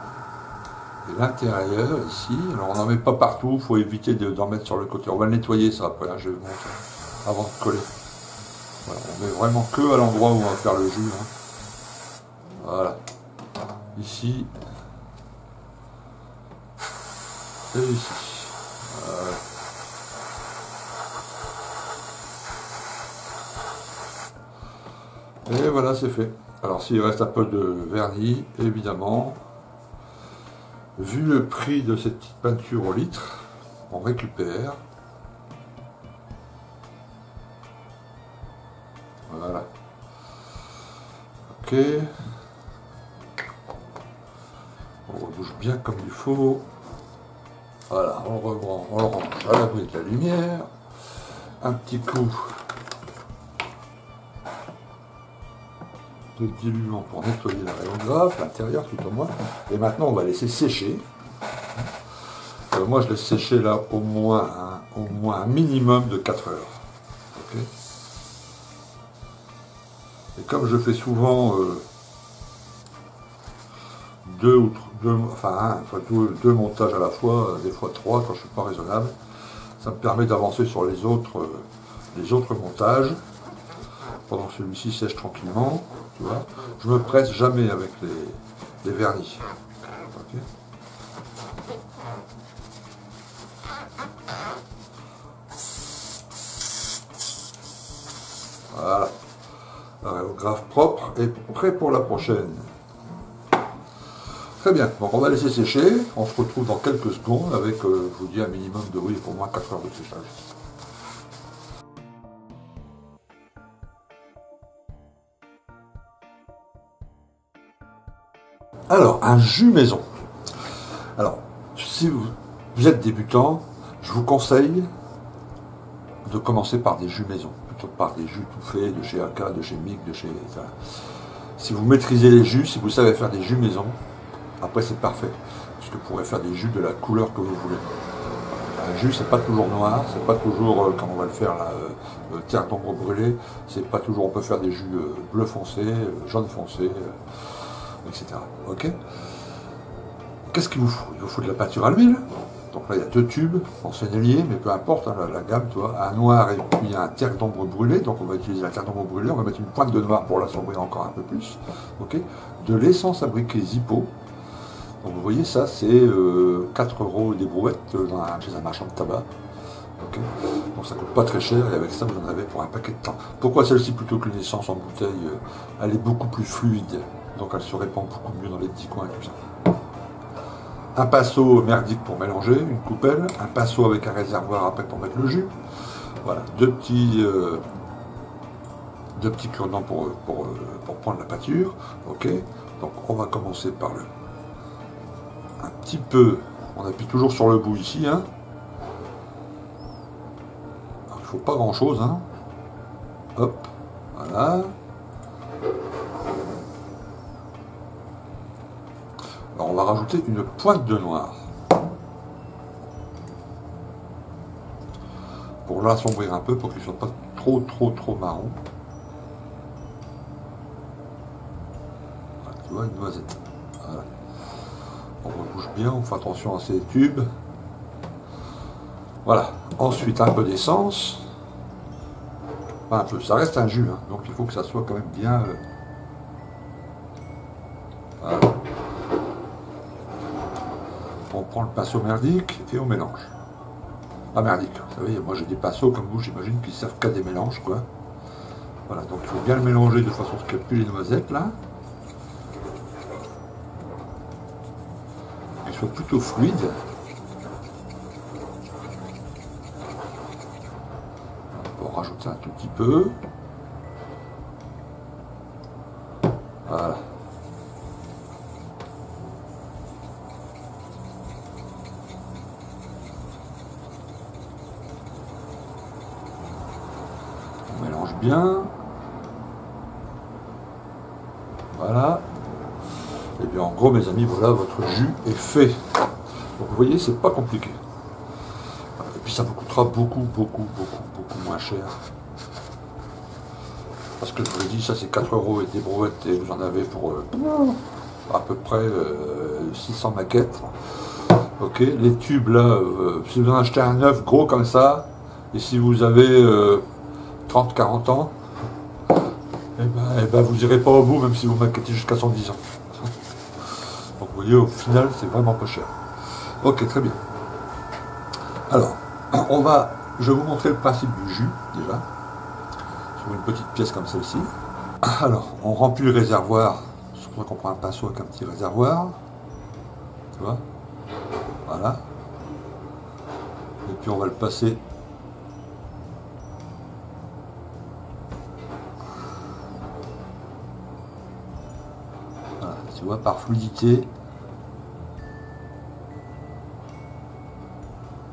Et l'intérieur ici, alors on n'en met pas partout, il faut éviter d'en mettre sur le côté. On va le nettoyer ça après, hein, je vais vous montrer, avant de coller. Voilà, on met vraiment que à l'endroit où on va faire le jus. Hein. Voilà. Ici. Et ici. Voilà. Et voilà, c'est fait. Alors s'il reste un peu de vernis, évidemment, vu le prix de cette petite peinture au litre, on récupère. Voilà. Ok. On rebouche bien comme il faut. Voilà, on le range à l'abri de la lumière. Un petit coup de diluant pour nettoyer l'aérographe, l'intérieur tout au moins. Et maintenant on va laisser sécher. Moi je laisse sécher là au moins un minimum de 4 heures. Okay. Et comme je fais souvent deux montages à la fois, des fois 3 quand je suis pas raisonnable, ça me permet d'avancer sur les autres montages pendant que celui-ci sèche tranquillement. Tu vois, je me presse jamais avec les vernis. Okay. Voilà, l'aérographe propre et prêt pour la prochaine. Très bien, donc on va laisser sécher, on se retrouve dans quelques secondes avec, je vous dis, un minimum de, oui, pour moi 4 heures de séchage. Alors, un jus maison. Alors, si vous êtes débutant, je vous conseille de commencer par des jus maison, plutôt que par des jus tout faits de chez AK, de chez Mic, de chez... Si vous maîtrisez les jus, si vous savez faire des jus maison, après c'est parfait, parce que vous pourrez faire des jus de la couleur que vous voulez. Un jus, c'est pas toujours noir, c'est pas toujours, comme on va le faire là, terre d'ombre brûlée, c'est pas toujours, on peut faire des jus bleu foncé, jaune foncé, etc. Ok. Qu'est-ce qu'il vous faut? Il vous faut de la peinture à l'huile. Donc là, il y a 2 tubes, bon, c'est lié, mais peu importe, hein, la gamme, tu vois, un noir et puis un terre d'ombre brûlée. Donc on va utiliser la terre d'ombre brûlée, on va mettre une pointe de noir pour l'assombrir encore un peu plus. Ok. De l'essence à briquet Zippo. Donc vous voyez, ça c'est 4 € des brouettes chez un marchand de tabac. Okay. Donc ça coûte pas très cher et avec ça vous en avez pour un paquet de temps. Pourquoi celle-ci plutôt qu'une essence en bouteille? Elle est beaucoup plus fluide, donc elle se répand beaucoup mieux dans les petits coins et tout ça. Un pinceau merdique pour mélanger, une coupelle, un pinceau avec un réservoir après pour mettre le jus. Voilà, deux petits cure-dents pour prendre la peinture. Ok, donc on va commencer par un petit peu, on appuie toujours sur le bout ici, hein. faut pas grand chose, hein. Hop, voilà. Alors on va rajouter une pointe de noir. Pour l'assombrir un peu, pour qu'il ne soit pas trop marron. Voilà, tu vois, une noisette. Voilà. On rebouche bien, on fait attention à ces tubes. Voilà. Ensuite, un peu d'essence. Enfin, un peu, ça reste un jus, hein, donc il faut que ça soit quand même bien... Voilà. On prend le pinceau merdique et on mélange. Pas merdique, vous savez, moi j'ai des pinceaux comme vous, j'imagine, qui servent qu'à des mélanges, quoi. Voilà, donc il faut bien le mélanger de façon à ce qu'il n'y ait plus les noisettes, là. Qu'il soit plutôt fluide. On va rajouter un tout petit peu. Voilà. On mélange bien. Voilà. Et bien en gros mes amis, voilà, votre jus est fait. Donc vous voyez, c'est pas compliqué. Et puis ça vous coûtera beaucoup moins cher. Parce que je vous l'ai dit, ça c'est 4 € et des brouettes et vous en avez pour à peu près 600 maquettes. Ok, les tubes là, si vous en achetez un neuf gros comme ça, et si vous avez 30-40 ans, et ben vous irez pas au bout même si vous maquettez jusqu'à 110 ans. Donc vous voyez, au final c'est vraiment pas cher. Ok, très bien. Alors, je vais vous montrer le principe du jus déjà, sur une petite pièce comme celle-ci. Alors, on remplit le réservoir, c'est pour ça qu'on prend un pinceau avec un petit réservoir, tu vois, voilà. Et puis on va le passer voilà, tu vois, par fluidité.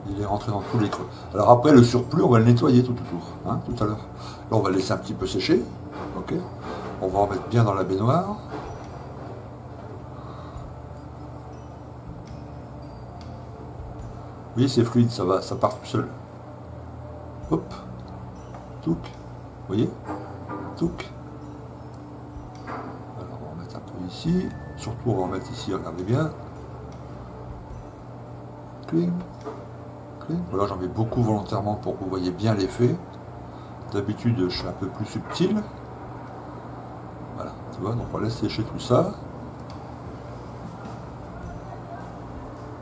Il est rentré dans tous les creux. Alors après, le surplus, on va le nettoyer tout autour, hein, tout à l'heure. Là, on va le laisser un petit peu sécher. Ok. On va en mettre bien dans la baignoire. Vous voyez, c'est fluide, ça va, ça part tout seul. Hop. Touc. Vous voyez? Touc. Alors, on va mettre un peu ici. Surtout, on va en mettre ici, regardez bien. Cling. Voilà, j'en mets beaucoup volontairement pour que vous voyez bien l'effet. D'habitude, je suis un peu plus subtil. Voilà, tu vois, donc on laisse sécher tout ça.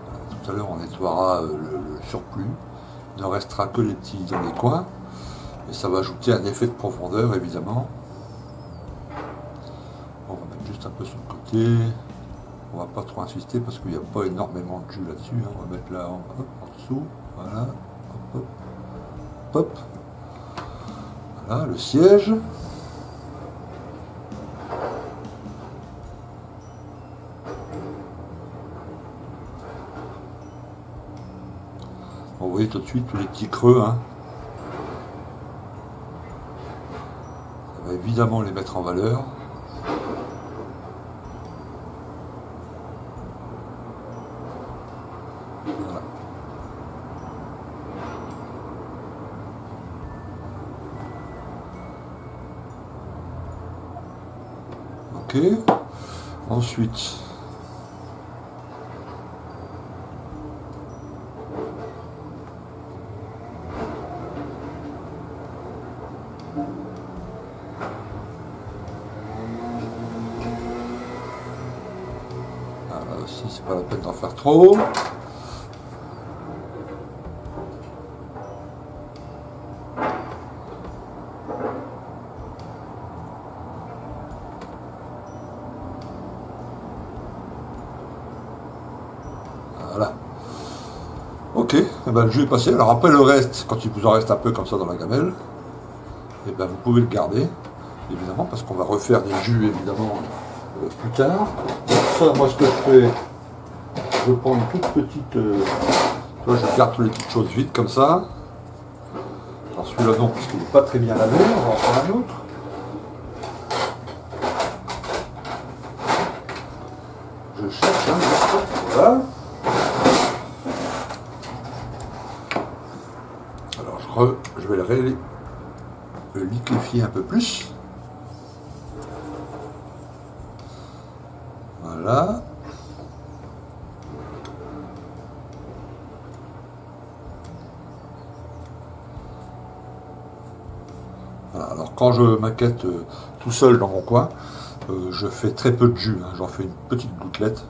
Voilà, tout à l'heure, on nettoiera le surplus. Il ne restera que les petits dans les coins. Et ça va ajouter un effet de profondeur, évidemment. On va mettre juste un peu sur le côté. On va pas trop insister parce qu'il n'y a pas énormément de jus là-dessus. Hein. On va mettre là en dessous. Voilà, hop, hop, hop. Voilà, le siège. Vous voyez tout de suite tous les petits creux. Hein. Ça va évidemment les mettre en valeur. Voilà. Ok. Ensuite, là aussi, c'est pas la peine d'en faire trop. Voilà. Ok, et ben, le jus est passé. Alors après le reste, quand il vous en reste un peu comme ça dans la gamelle, et ben, vous pouvez le garder, évidemment, parce qu'on va refaire des jus évidemment plus tard. Donc ça, moi ce que je fais, je prends une toute petite... je garde toutes les petites choses vides comme ça. celui-là non, parce qu'il n'est pas très bien lavé, on va en prendre un autre. Je cherche un autre, voilà. Alors je vais le liquéfier un peu plus. Voilà. Voilà. Alors quand je m'inquiète tout seul dans mon coin, je fais très peu de jus, hein. J'en fais une petite gouttelette.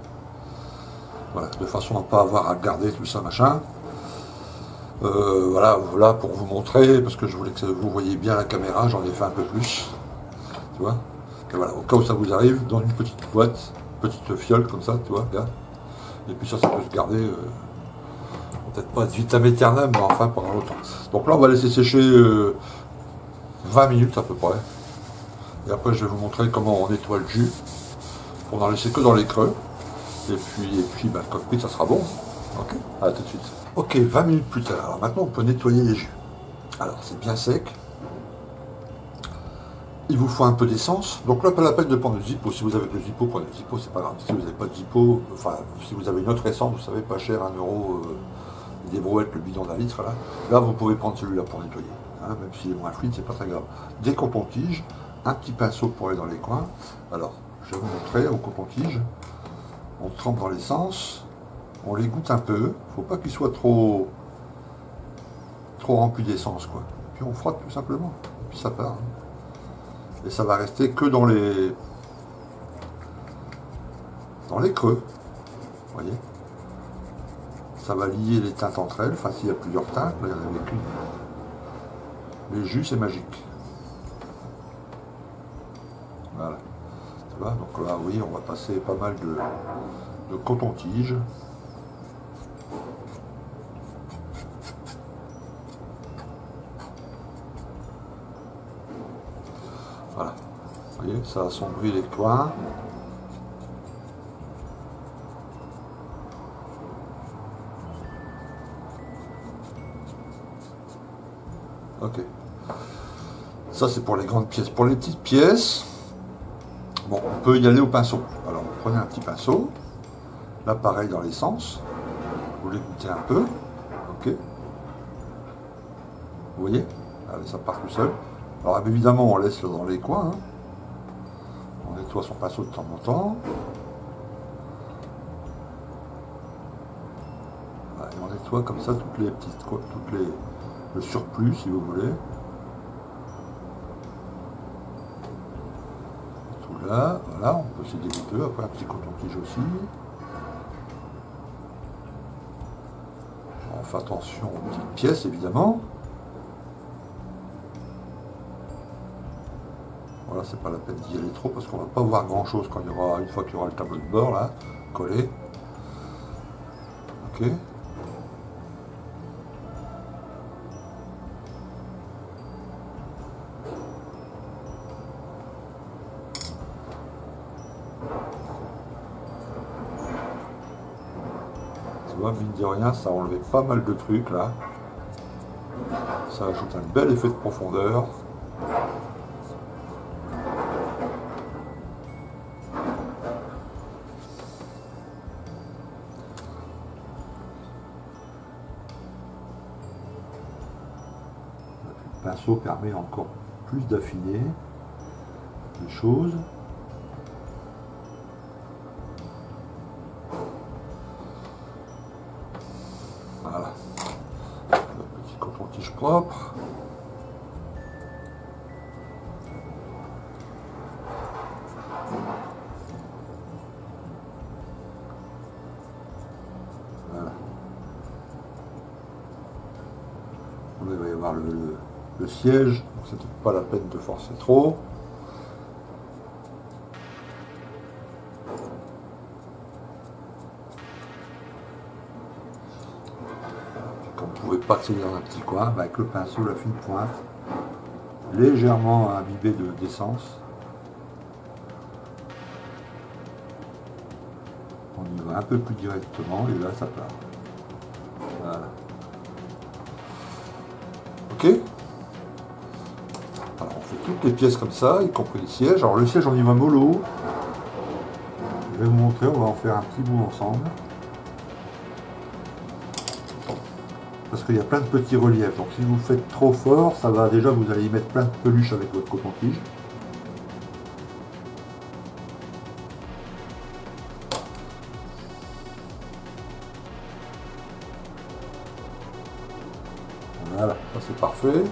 Voilà, de façon à ne pas avoir à garder tout ça machin. Voilà pour vous montrer, parce que je voulais que vous voyez bien la caméra, j'en ai fait un peu plus. Tu vois. Et voilà, au cas où ça vous arrive, dans une petite boîte, petite fiole comme ça, tu vois, regarde. Et puis ça peut se garder, peut-être pas de vitam aeternam, mais enfin pendant longtemps. Donc là, on va laisser sécher 20 minutes à peu près. Et après, je vais vous montrer comment on nettoie le jus, pour n'en laisser que dans les creux. Et puis bah, comme ça sera bon. Ok, à tout de suite. Ok, 20 minutes plus tard. Alors maintenant, on peut nettoyer les jus. Alors, c'est bien sec. Il vous faut un peu d'essence. Donc là, pas la peine de prendre le Zippo. Si vous avez le Zippo, prenez le Zippo, c'est pas grave. Si vous n'avez pas de Zippo, enfin, si vous avez une autre essence, vous savez, pas cher, 1 euro, des brouettes, le bidon d'1 litre, là, vous pouvez prendre celui-là pour nettoyer. Hein, même s'il est moins fluide, c'est pas très grave. Des coton-tiges, un petit pinceau pour aller dans les coins. Alors, je vais vous montrer au coton-tige. On trempe dans l'essence, on les goûte un peu. Faut pas qu'il soit trop rempli d'essence, quoi. Puis on frotte tout simplement. Puis ça part. Et ça va rester que dans les creux. Vous voyez, ça va lier les teintes entre elles. Enfin, s'il y a plusieurs teintes, là, il n'y en avait qu'une. Les jus, c'est magique. Voilà. Tu vois, donc là, oui, on va passer pas mal de coton-tige. Voilà. Vous voyez, ça assombrit les coins. Ok. Ça, c'est pour les grandes pièces. Pour les petites pièces, bon, on peut y aller au pinceau. Alors, vous prenez un petit pinceau. Là, pareil dans l'essence. Vous l'écoutez un peu. Ok. Vous voyez? Allez, ça part tout seul. Alors, évidemment, on laisse dans les coins. Hein. On nettoie son pinceau de temps en temps. Voilà, et on nettoie comme ça toutes les petites, le surplus, si vous voulez. Tout là, voilà, on peut se dégoûter. Après, un petit coton-tige aussi. On fait attention aux petites pièces, évidemment. Voilà, c'est pas la peine d'y aller trop parce qu'on va pas voir grand chose quand une fois qu'il y aura le tableau de bord là, collé. Ok. Tu vois, mine de rien, ça a enlevé pas mal de trucs là. Ça ajoute un bel effet de profondeur. Le pinceau permet encore plus d'affiner les choses. Voilà. Le petit coton-tige propre. Voilà. On va y avoir le siège, donc c'est pas la peine de forcer trop. Comme vous pouvez pas accéder dans un petit coin, bah avec le pinceau, la fine pointe, légèrement imbibé d'essence. On y va un peu plus directement et là ça part. Voilà. Ok. toutes les pièces comme ça, y compris le siège. Alors le siège, on y va mollo. Je vais vous montrer, on va en faire un petit bout ensemble. Parce qu'il y a plein de petits reliefs. Donc si vous faites trop fort, ça va déjà, vous allez y mettre plein de peluches avec votre coton-tige. Voilà, ça c'est parfait.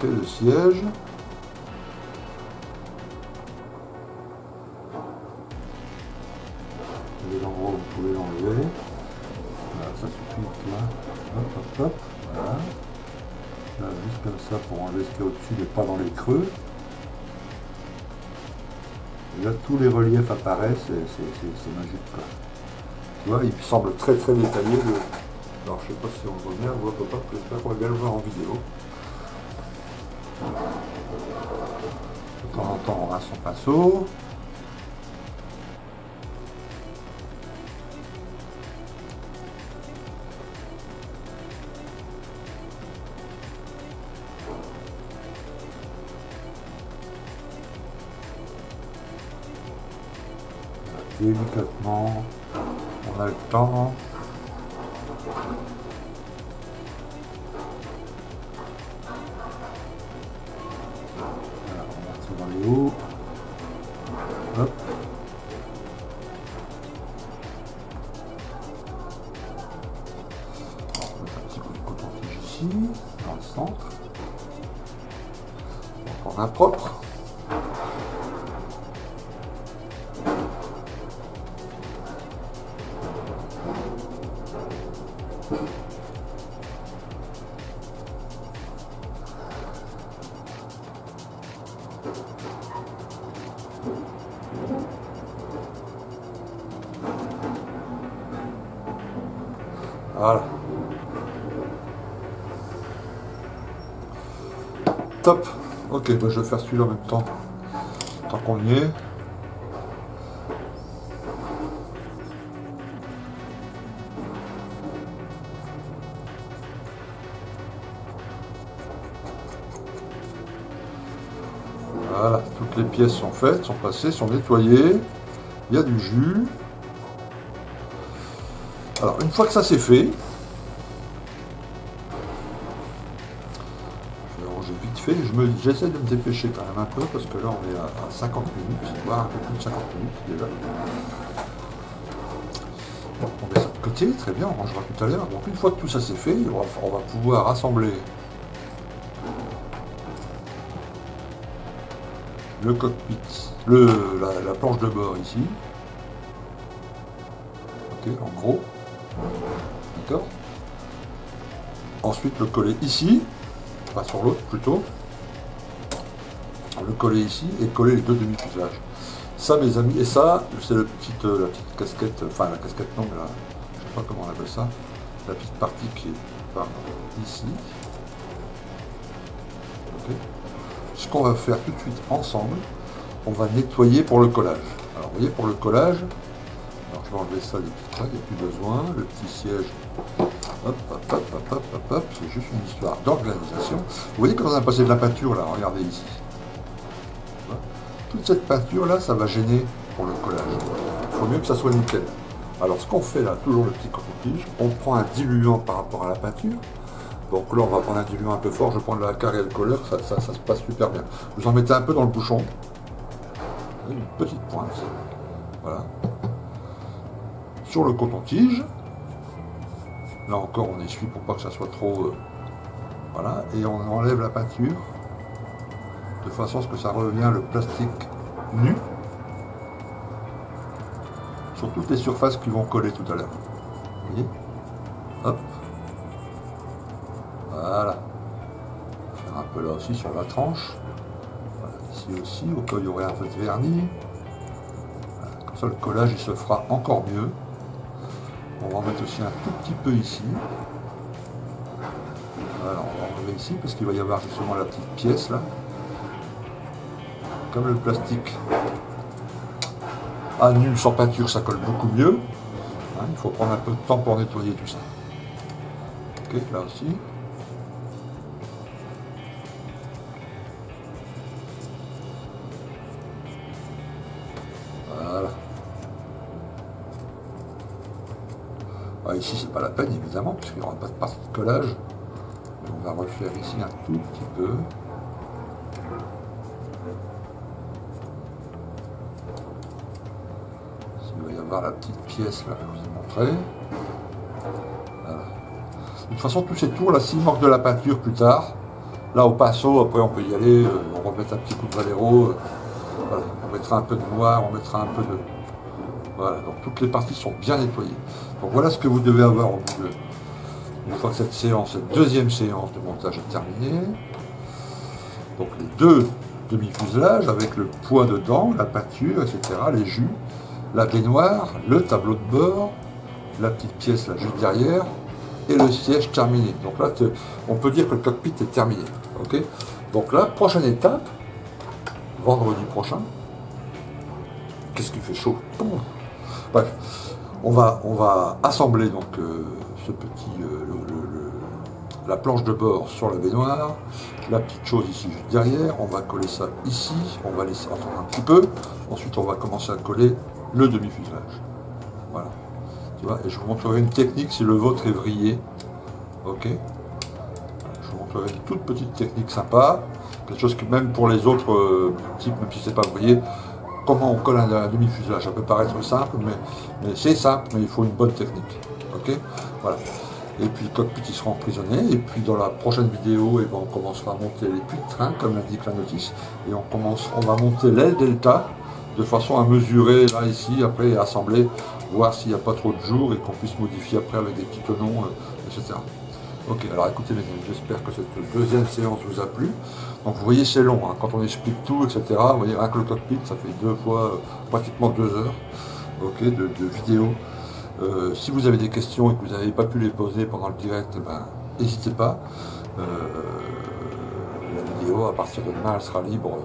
Et le siège. Les endroits où vous pouvez l'enlever. Voilà, ça suffit là. Hop, hop, hop. Voilà. Là, juste comme ça pour enlever ce qu'il y a au-dessus, mais pas dans les creux. Et là, tous les reliefs apparaissent, c'est magique, quoi. Tu vois, il semble très très détaillé. Alors, je sais pas si on voit bien, on voit pas, j'espère qu'on va bien le voir en vidéo. De temps en temps, on a son pinceau. Délicatement, on a le temps. Voilà, on va ça dans les hauts. Hop. On va mettre un petit peu de coton-tige ici, dans le centre. On va prendre un propre. Voilà. Top. Ok, bah je vais faire celui-là en même temps. Tant qu'on y est. Voilà, toutes les pièces sont faites, sont passées, sont nettoyées. Il y a du jus. Alors, une fois que ça c'est fait, je vais ranger vite fait. J'essaie de me dépêcher quand même un peu parce que là on est à 50 minutes, voire un peu plus de 50 minutes déjà. Bon, on met ça de côté, très bien, on rangera tout à l'heure. Donc une fois que tout ça c'est fait, on va pouvoir assembler le cockpit, la planche de bord ici. Ok, en gros. D'accord. Ensuite le coller ici, pas sur l'autre plutôt. Le coller ici et coller les deux demi-fuselages. Ça mes amis, et ça c'est la petite casquette, enfin la casquette non, mais là, je sais pas comment on appelle ça, la petite partie qui est ici. Okay. Ce qu'on va faire tout de suite ensemble, on va nettoyer pour le collage. Alors vous voyez pour le collage, alors je vais enlever ça des petits traits, il n'y a plus besoin, le petit siège, hop, hop, hop, hop, hop, hop, hop, c'est juste une histoire d'organisation. Vous voyez quand on a passé de la peinture là, regardez ici. Toute cette peinture là, ça va gêner pour le collage. Il faut mieux que ça soit nickel. Alors ce qu'on fait là, toujours le petit coton-tige, on prend un diluant par rapport à la peinture. Donc là on va prendre un diluant un peu fort, je vais prendre la Cariel Color, ça se passe super bien. Vous en mettez un peu dans le bouchon. Une petite pointe. Voilà. Sur le coton-tige. Là encore on essuie pour pas que ça soit trop... voilà. Et on enlève la peinture. De façon à ce que ça revient le plastique nu. Sur toutes les surfaces qui vont coller tout à l'heure. Vous voyez? Hop. Voilà. Faire un peu là aussi sur la tranche. Voilà, ici aussi, au cas où il y aurait un peu de vernis. Voilà, comme ça le collage il se fera encore mieux. On va en mettre aussi un tout petit peu ici. Voilà, on va enlever ici parce qu'il va y avoir justement la petite pièce là. Comme le plastique à nu sans peinture, ça colle beaucoup mieux. Hein, il faut prendre un peu de temps pour nettoyer tout ça. Ok, là aussi. ici, c'est pas la peine, évidemment, puisqu'il n'y aura pas de partie de collage. On va refaire ici un tout petit peu. Il va y avoir la petite pièce là que je vous ai montré. Voilà. De toute façon, tous ces tours là, s'il manque de la peinture plus tard, là au pinceau, après on peut y aller, on remettre un petit coup de Valero, voilà. On mettra un peu de noir, on mettra un peu de... Voilà, donc toutes les parties sont bien nettoyées. Donc voilà ce que vous devez avoir au bout de... Une fois que cette deuxième séance de montage est terminée. Donc les deux demi-fuselages avec le poids dedans, la peinture, etc., les jus, la baignoire, le tableau de bord, la petite pièce là juste derrière, et le siège terminé. Donc là, on peut dire que le cockpit est terminé. Okay, donc là, prochaine étape, vendredi prochain. Qu'est-ce qui fait chaud? Bref, on va assembler donc ce petit, la planche de bord sur la baignoire, la petite chose ici juste derrière, on va coller ça ici, on va laisser attendre un petit peu, ensuite on va commencer à coller le demi-fuselage. Voilà. Tu vois, et je vous montrerai une technique si le vôtre est vrillé. Ok. Je vous montrerai une toute petite technique sympa, quelque chose que même pour les autres types, même si c'est pas vrillé, comment on colle un demi-fuselage. Ça peut paraître simple, mais c'est simple, mais il faut une bonne technique. Ok. Voilà. Et puis le cockpit il sera emprisonné, et puis dans la prochaine vidéo, on commencera à monter les puits de train, comme l'indique la notice, et on va monter l'aile delta, de façon à mesurer là, ici, après assembler, voir s'il n'y a pas trop de jours, et qu'on puisse modifier après avec des petits tenons, etc. Ok, alors écoutez mes amis, j'espère que cette deuxième séance vous a plu. Donc vous voyez c'est long, hein, quand on explique tout, etc. Vous voyez, rien que le cockpit, ça fait deux fois, pratiquement 2 heures, ok, de vidéo. Si vous avez des questions et que vous n'avez pas pu les poser pendant le direct, n'hésitez pas. La vidéo, à partir de demain, elle sera libre.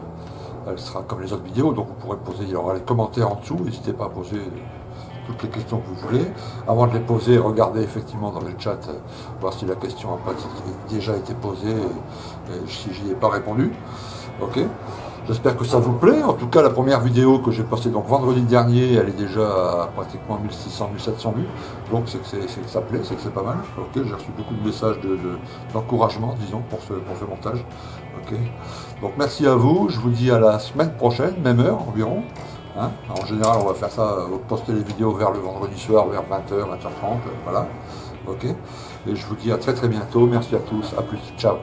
Elle sera comme les autres vidéos, donc vous pourrez poser, il y aura les commentaires en dessous. N'hésitez pas à poser toutes les questions que vous voulez. Avant de les poser, regardez effectivement dans le chat, voir si la question a pas déjà été posée et si j'y ai pas répondu. Ok. J'espère que ça vous plaît. En tout cas, la première vidéo que j'ai postée donc vendredi dernier, elle est déjà à pratiquement 1600-1700 vues. Donc c'est que ça plaît, c'est que c'est pas mal. Ok, j'ai reçu beaucoup de messages d'encouragement, disons, pour ce montage. Ok. Donc merci à vous. Je vous dis à la semaine prochaine, même heure environ. Hein. En général, on va faire ça, poster les vidéos vers le vendredi soir, vers 20h, 20h30. Voilà. Ok. Et je vous dis à très très bientôt. Merci à tous. À plus. Ciao.